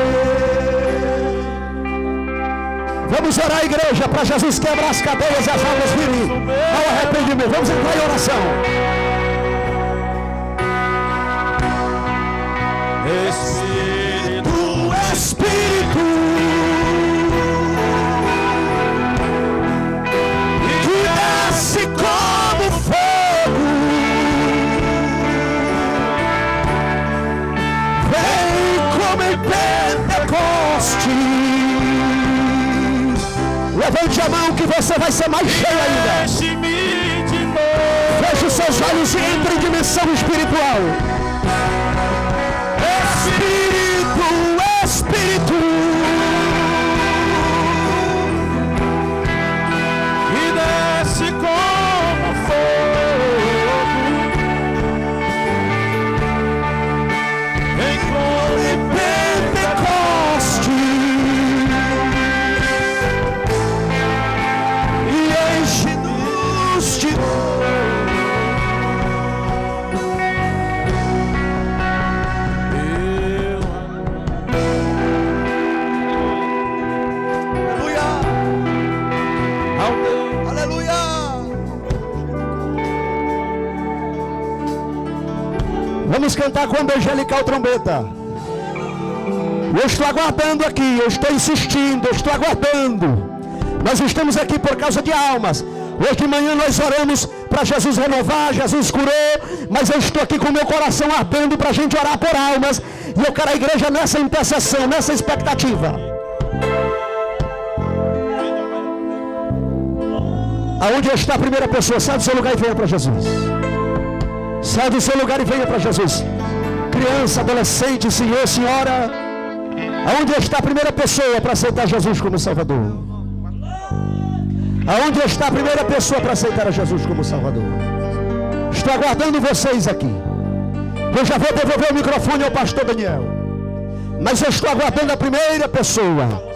Speaker 3: Vamos orar, igreja, para Jesus quebrar as cadeias e as almas virem ao arrependimento. Vamos entrar em oração. Espírito, que desce como fogo, vem como em Pentecoste. Levante a mão que você vai ser mais cheio ainda. Feche os seus olhos e entre em dimensão espiritual. Espírito,
Speaker 2: e desce como fogo, vem como
Speaker 3: Pentecoste, e enche-nos de Vamos cantar com a angelical trombeta. Eu estou aguardando aqui, eu estou insistindo, eu estou aguardando. Nós estamos aqui por causa de almas. Hoje de manhã nós oramos para Jesus renovar, Jesus curou, mas eu estou aqui com meu coração ardendo para a gente orar por almas, e eu quero a igreja nessa intercessão, nessa expectativa. Aonde está a primeira pessoa? Sai do seu lugar e venha para Jesus. Sai do seu lugar e venha para Jesus. Criança, adolescente, senhor, senhora, aonde está a primeira pessoa para aceitar Jesus como Salvador? Aonde está a primeira pessoa para aceitar a Jesus como Salvador? Estou aguardando vocês aqui. Eu já vou devolver o microfone ao pastor Daniel, mas eu estou aguardando a primeira pessoa.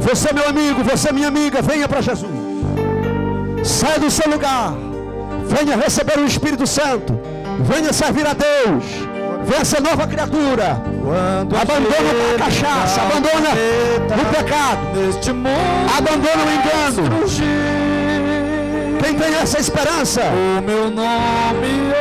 Speaker 3: Você, meu amigo, você, minha amiga, venha para Jesus. Saia do seu lugar. Venha receber o Espírito Santo. Venha servir a Deus. Venha ser nova criatura. Abandona a cachaça, abandona o pecado, abandona o engano. Quem tem essa esperança?
Speaker 2: O meu nome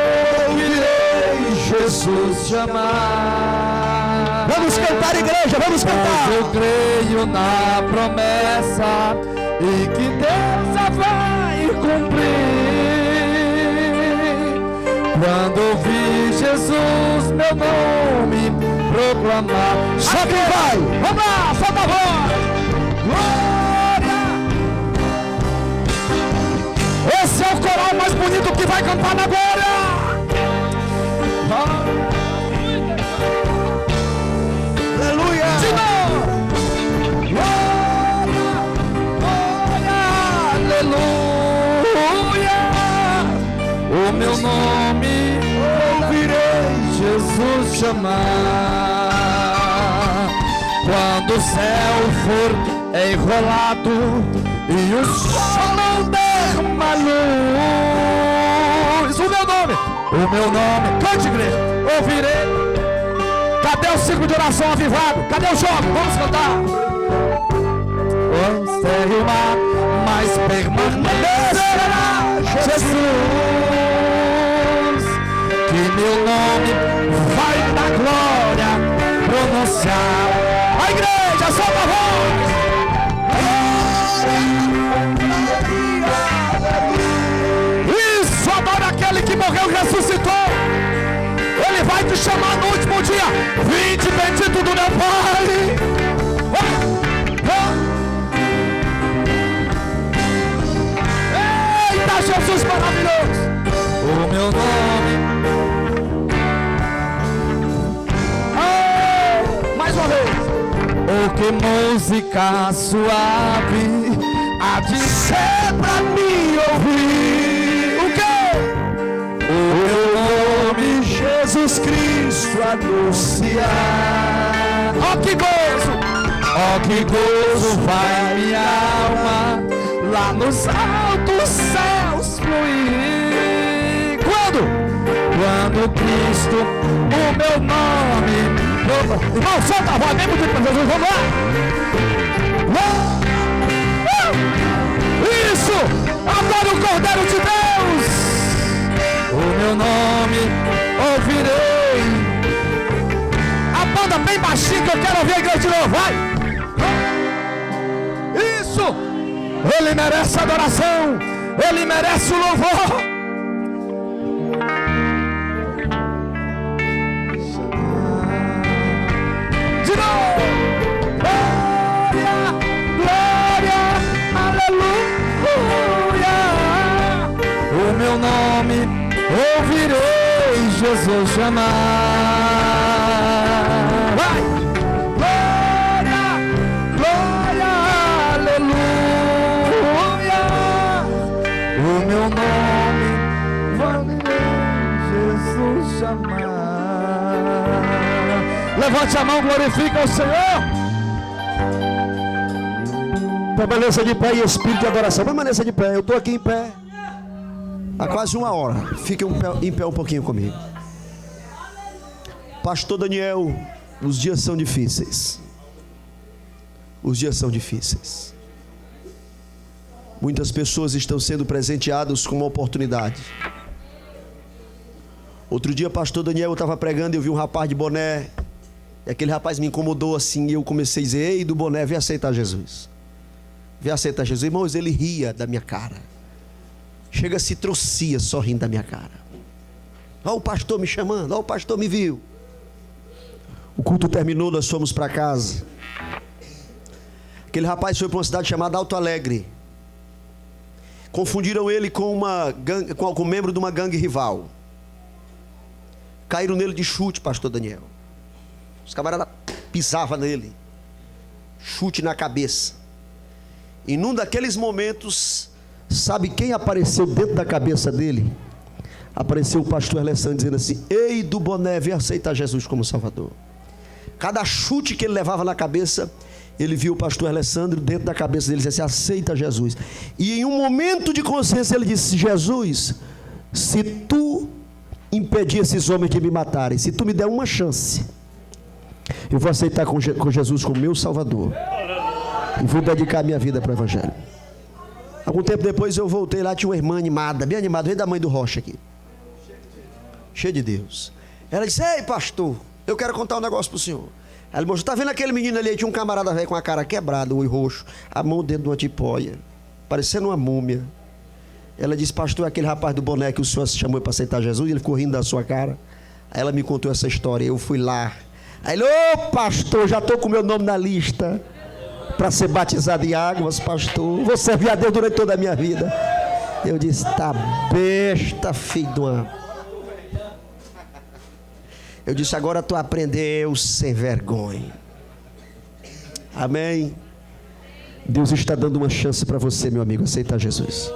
Speaker 2: ouvirei Jesus chamar.
Speaker 3: Vamos cantar, igreja, vamos cantar.
Speaker 2: Eu creio na promessa e que Deus a vai cumprir. Quando ouvi Jesus meu nome proclamar.
Speaker 3: Só quem vai?
Speaker 2: Vamos lá, solta a voz. Glória. Esse é o coral mais bonito que vai cantar na glória.
Speaker 3: Aleluia.
Speaker 2: De novo. Glória, glória, aleluia. O meu nome ouvirei Jesus chamar. Quando o céu for enrolado e o sol não derrama luz, o meu nome, cante, igreja, ouvirei. Cadê o ciclo de oração avivado? Cadê o jogo? Vamos cantar. Vamos terminar, mas permanecerá Jesus, que meu nome vai na glória pronunciar. A igreja, solta a voz. Isso, adora aquele que morreu e ressuscitou. Ele vai te chamar no último dia. Vinde, bendito do meu Pai. Eita, Jesus maravilhoso. O meu nome. Mais uma vez. Oh, que música suave há de ser pra mim ouvir. O quê? O meu nome, Jesus Cristo, anunciar. Oh, que gozo! Oh, que gozo vai minha alma lá nos altos céus fluir. Quando? Quando Cristo, o meu nome. Irmão, solta a voz, vem muito pra Jesus, vamos lá. Isso! Adora o Cordeiro de Deus. O meu nome ouvirei. A banda bem baixinho que eu quero ouvir a igreja de novo, vai! Isso! Ele merece adoração, ele merece o louvor. De novo! Glória, glória, aleluia. O meu nome ouvirei Jesus chamar. Vai! Glória, glória, aleluia. O meu nome ouvirei Jesus chamar. Levante a mão, glorifica o Senhor.
Speaker 3: Permaneça de pé e espírito de adoração. Permaneça de pé, eu estou aqui em pé
Speaker 1: Há quase uma hora. Fique em pé um pouquinho comigo. Pastor Daniel, os dias são difíceis. Os dias são difíceis. Muitas pessoas estão sendo presenteadas com uma oportunidade. Outro dia, pastor Daniel, eu estava pregando e eu vi um rapaz de boné. E aquele rapaz me incomodou assim, e eu comecei a dizer: ei, do boné, vem aceitar Jesus. veio aceitar Jesus. Irmãos, ele ria da minha cara. Chega, se trouxia sorrindo da minha cara. Olha o pastor me chamando, olha o pastor me viu. O culto terminou, nós fomos para casa. Aquele rapaz foi para uma cidade chamada Alto Alegre. Confundiram ele com um membro de uma gangue rival. Caíram nele de chute, pastor Daniel. Os camaradas pisavam nele. Chute na cabeça. E num daqueles momentos, sabe quem apareceu dentro da cabeça dele? Apareceu o pastor Alessandro dizendo assim: ei, do boné, vem aceitar Jesus como Salvador. Cada chute que ele levava na cabeça, ele viu o pastor Alessandro dentro da cabeça dele, disse assim: aceita Jesus. E em um momento de consciência ele disse: Jesus, se tu impedir esses homens de me matarem, se tu me der uma chance, eu vou aceitar com Jesus como meu Salvador e vou dedicar minha vida para o Evangelho. Algum tempo depois eu voltei lá, tinha uma irmã animada, bem animada, veio da mãe do Rocha aqui, cheia de Deus. Ela disse: ei, pastor, eu quero contar um negócio para o senhor. Ela mostrou: está vendo aquele menino ali? Tinha um camarada velho com a cara quebrada, o olho roxo, a mão dentro de uma tipóia, parecendo uma múmia. Ela disse: pastor, aquele rapaz do boné que o senhor se chamou para aceitar Jesus, ele ficou rindo da sua cara. Aí ela me contou essa história, eu fui lá. Aí ele: ô pastor, já estou com o meu nome na lista para ser batizado em águas, pastor. Vou servir a Deus durante toda a minha vida. Eu disse: tá besta, filho de uma... Eu disse: agora tu aprendeu sem vergonha. Amém. Deus está dando uma chance para você, meu amigo, aceitar Jesus.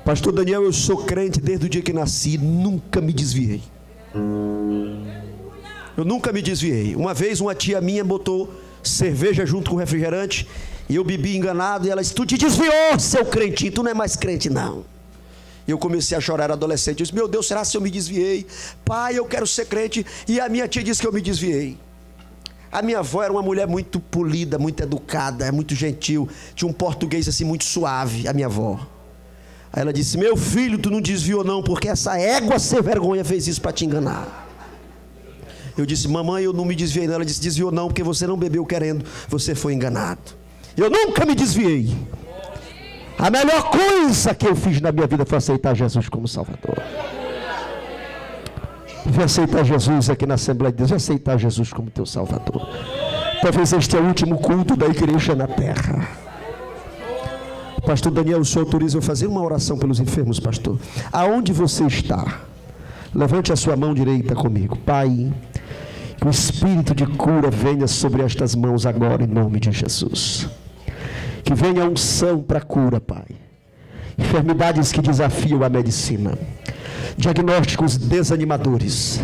Speaker 1: Pastor Daniel, eu sou crente desde o dia que nasci, nunca me desviei. Eu nunca me desviei. Uma vez uma tia minha botou cerveja junto com refrigerante e eu bebi enganado, e ela disse: tu te desviou, seu crentinho, tu não é mais crente não. E eu comecei a chorar, era adolescente. Eu disse: meu Deus, será que eu me desviei? Pai, eu quero ser crente. E a minha tia disse que eu me desviei. A minha avó era uma mulher muito polida, muito educada, muito gentil. Tinha um português assim muito suave, a minha avó. Aí ela disse: meu filho, tu não desviou não, porque essa égua sem vergonha fez isso para te enganar. Eu disse: mamãe, eu não me desviei não. Ela disse: desviou não, porque você não bebeu querendo, você foi enganado. Eu nunca me desviei. A melhor coisa que eu fiz na minha vida foi aceitar Jesus como Salvador. Vem aceitar Jesus aqui na Assembleia de Deus. Vem aceitar Jesus como teu Salvador. Talvez este é o último culto da igreja na terra. Pastor Daniel, o senhor autoriza eu fazer uma oração pelos enfermos, pastor? Aonde você está? Levante a sua mão direita comigo. Pai, que o Espírito de cura venha sobre estas mãos agora, em nome de Jesus. Que venha a unção para cura, Pai. Enfermidades que desafiam a medicina. Diagnósticos desanimadores.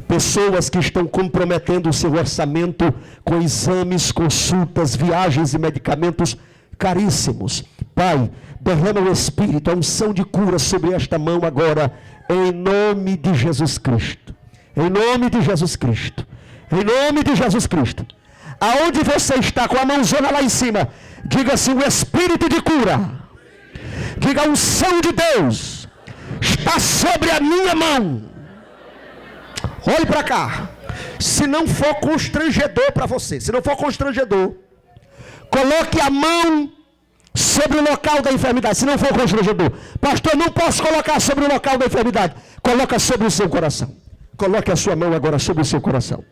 Speaker 1: Pessoas que estão comprometendo o seu orçamento com exames, consultas, viagens e medicamentos caríssimos. Pai, derrama o Espírito, a unção de cura sobre esta mão agora, em nome de Jesus Cristo. Em nome de Jesus Cristo. Em nome de Jesus Cristo. Aonde você está com a mãozona lá em cima, diga assim: o Espírito de cura, diga: a unção de Deus está sobre a minha mão. Olhe para cá. Se não for constrangedor para você, se não for constrangedor, coloque a mão sobre o local da enfermidade. Se não for constrangedor, pastor, não posso colocar sobre o local da enfermidade. Coloca sobre o seu coração. Coloque a sua mão agora sobre o seu coração.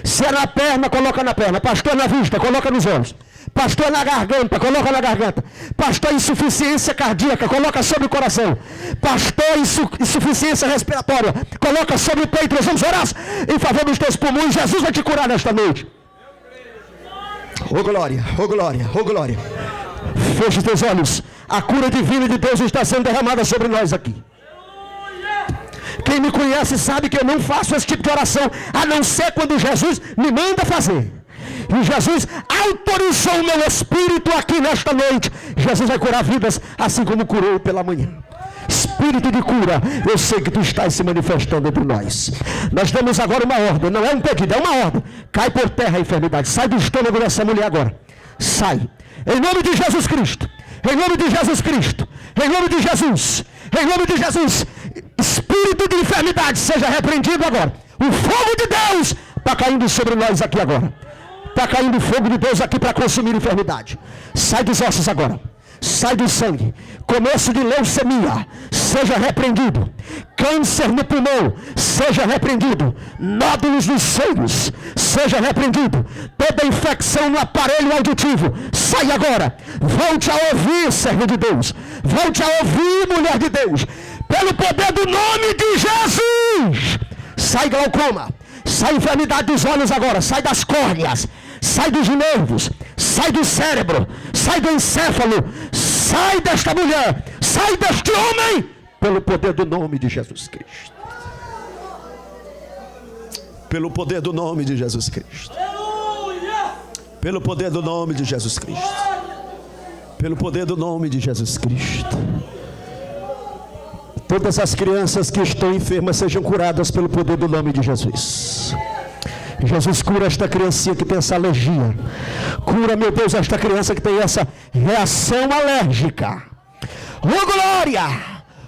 Speaker 1: Se é na perna, coloca na perna. Pastor, na vista, coloca nos olhos. Pastor, na garganta, coloca na garganta. Pastor, insuficiência cardíaca, coloca sobre o coração. Pastor, insuficiência respiratória, coloca sobre o peito. Nós vamos orar em favor dos teus pulmões. Jesus vai te curar nesta noite. Oh glória, oh glória, oh glória. Feche os teus olhos. A cura divina de Deus está sendo derramada sobre nós aqui. Quem me conhece sabe que eu não faço esse tipo de oração, a não ser quando Jesus me manda fazer. E Jesus autorizou o meu espírito aqui nesta noite. Jesus vai curar vidas, assim como curou pela manhã. Espírito de cura, eu sei que tu estás se manifestando entre nós. Nós damos agora uma ordem, não é um pedido, é uma ordem. Cai por terra a enfermidade, sai do estômago dessa mulher agora. Sai, em nome de Jesus Cristo. Em nome de Jesus Cristo. Em nome de Jesus. Em nome de Jesus. Espírito de enfermidade, seja repreendido agora. O fogo de Deus está caindo sobre nós aqui agora.
Speaker 3: Está caindo fogo de Deus aqui para consumir enfermidade. Sai dos ossos agora. Sai do sangue. Começo de leucemia, seja repreendido. Câncer no pulmão, seja repreendido. Nódulos nos seios, seja repreendido. Toda infecção no aparelho auditivo, sai agora. Volte a ouvir, servo de Deus. Volte a ouvir, mulher de Deus. Pelo poder do nome de Jesus. Sai glaucoma, sai enfermidade dos olhos agora, sai das córneas, sai dos nervos, sai do cérebro, sai do encéfalo, sai desta mulher, sai deste homem, pelo poder do nome de Jesus Cristo. Pelo poder do nome de Jesus Cristo. Pelo poder do nome de Jesus Cristo. Pelo poder do nome de Jesus Cristo. Todas as crianças que estão enfermas sejam curadas pelo poder do nome de Jesus. Jesus, cura esta criancinha que tem essa alergia. Cura, meu Deus, esta criança que tem essa reação alérgica. Oh glória!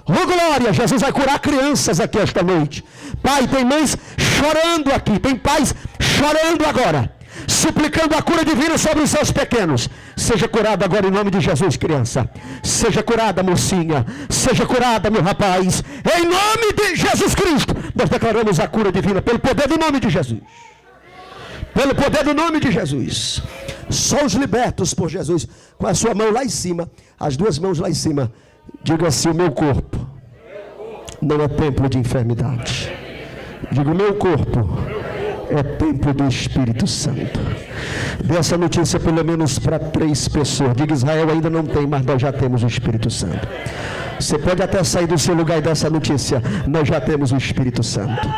Speaker 3: Oh glória! Jesus vai curar crianças aqui esta noite. Pai, tem mães chorando aqui, tem pais chorando agora, suplicando a cura divina sobre os seus pequenos. Seja curada agora em nome de Jesus, criança. Seja curada, mocinha. Seja curada, meu rapaz. Em nome de Jesus Cristo, nós declaramos a cura divina pelo poder do nome de Jesus. Pelo poder do nome de Jesus. Só os libertos por Jesus. Com a sua mão lá em cima, as duas mãos lá em cima, diga assim: o meu corpo não é templo de enfermidade. Diga: o meu corpo é templo do Espírito Santo. Dê essa notícia pelo menos para 3 pessoas. Diga: Israel ainda não tem, mas nós já temos o Espírito Santo. Você pode até sair do seu lugar e dar essa notícia: nós já temos o Espírito Santo.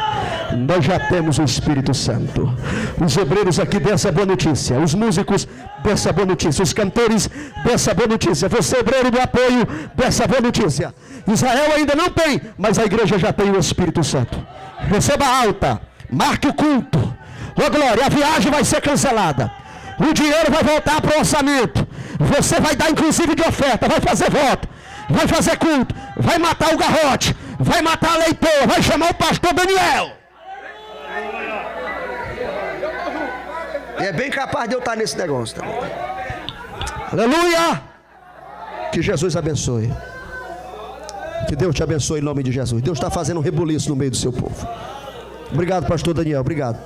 Speaker 3: Nós já temos o Espírito Santo. Os obreiros aqui dessa boa notícia, os músicos dessa boa notícia, os cantores dessa boa notícia, você obreiro do apoio dessa boa notícia. Israel ainda não tem, mas a igreja já tem o Espírito Santo. Receba alta, marque o culto. Ô glória, a viagem vai ser cancelada. O dinheiro vai voltar para o orçamento. Você vai dar inclusive de oferta, vai fazer voto, vai fazer culto, vai matar o garrote, vai matar a leitoa, vai chamar o pastor Daniel. É bem capaz de eu estar nesse negócio também. Aleluia! Que Jesus abençoe. Que Deus te abençoe em nome de Jesus. Deus está fazendo um rebuliço no meio do seu povo. Obrigado, pastor Daniel. Obrigado.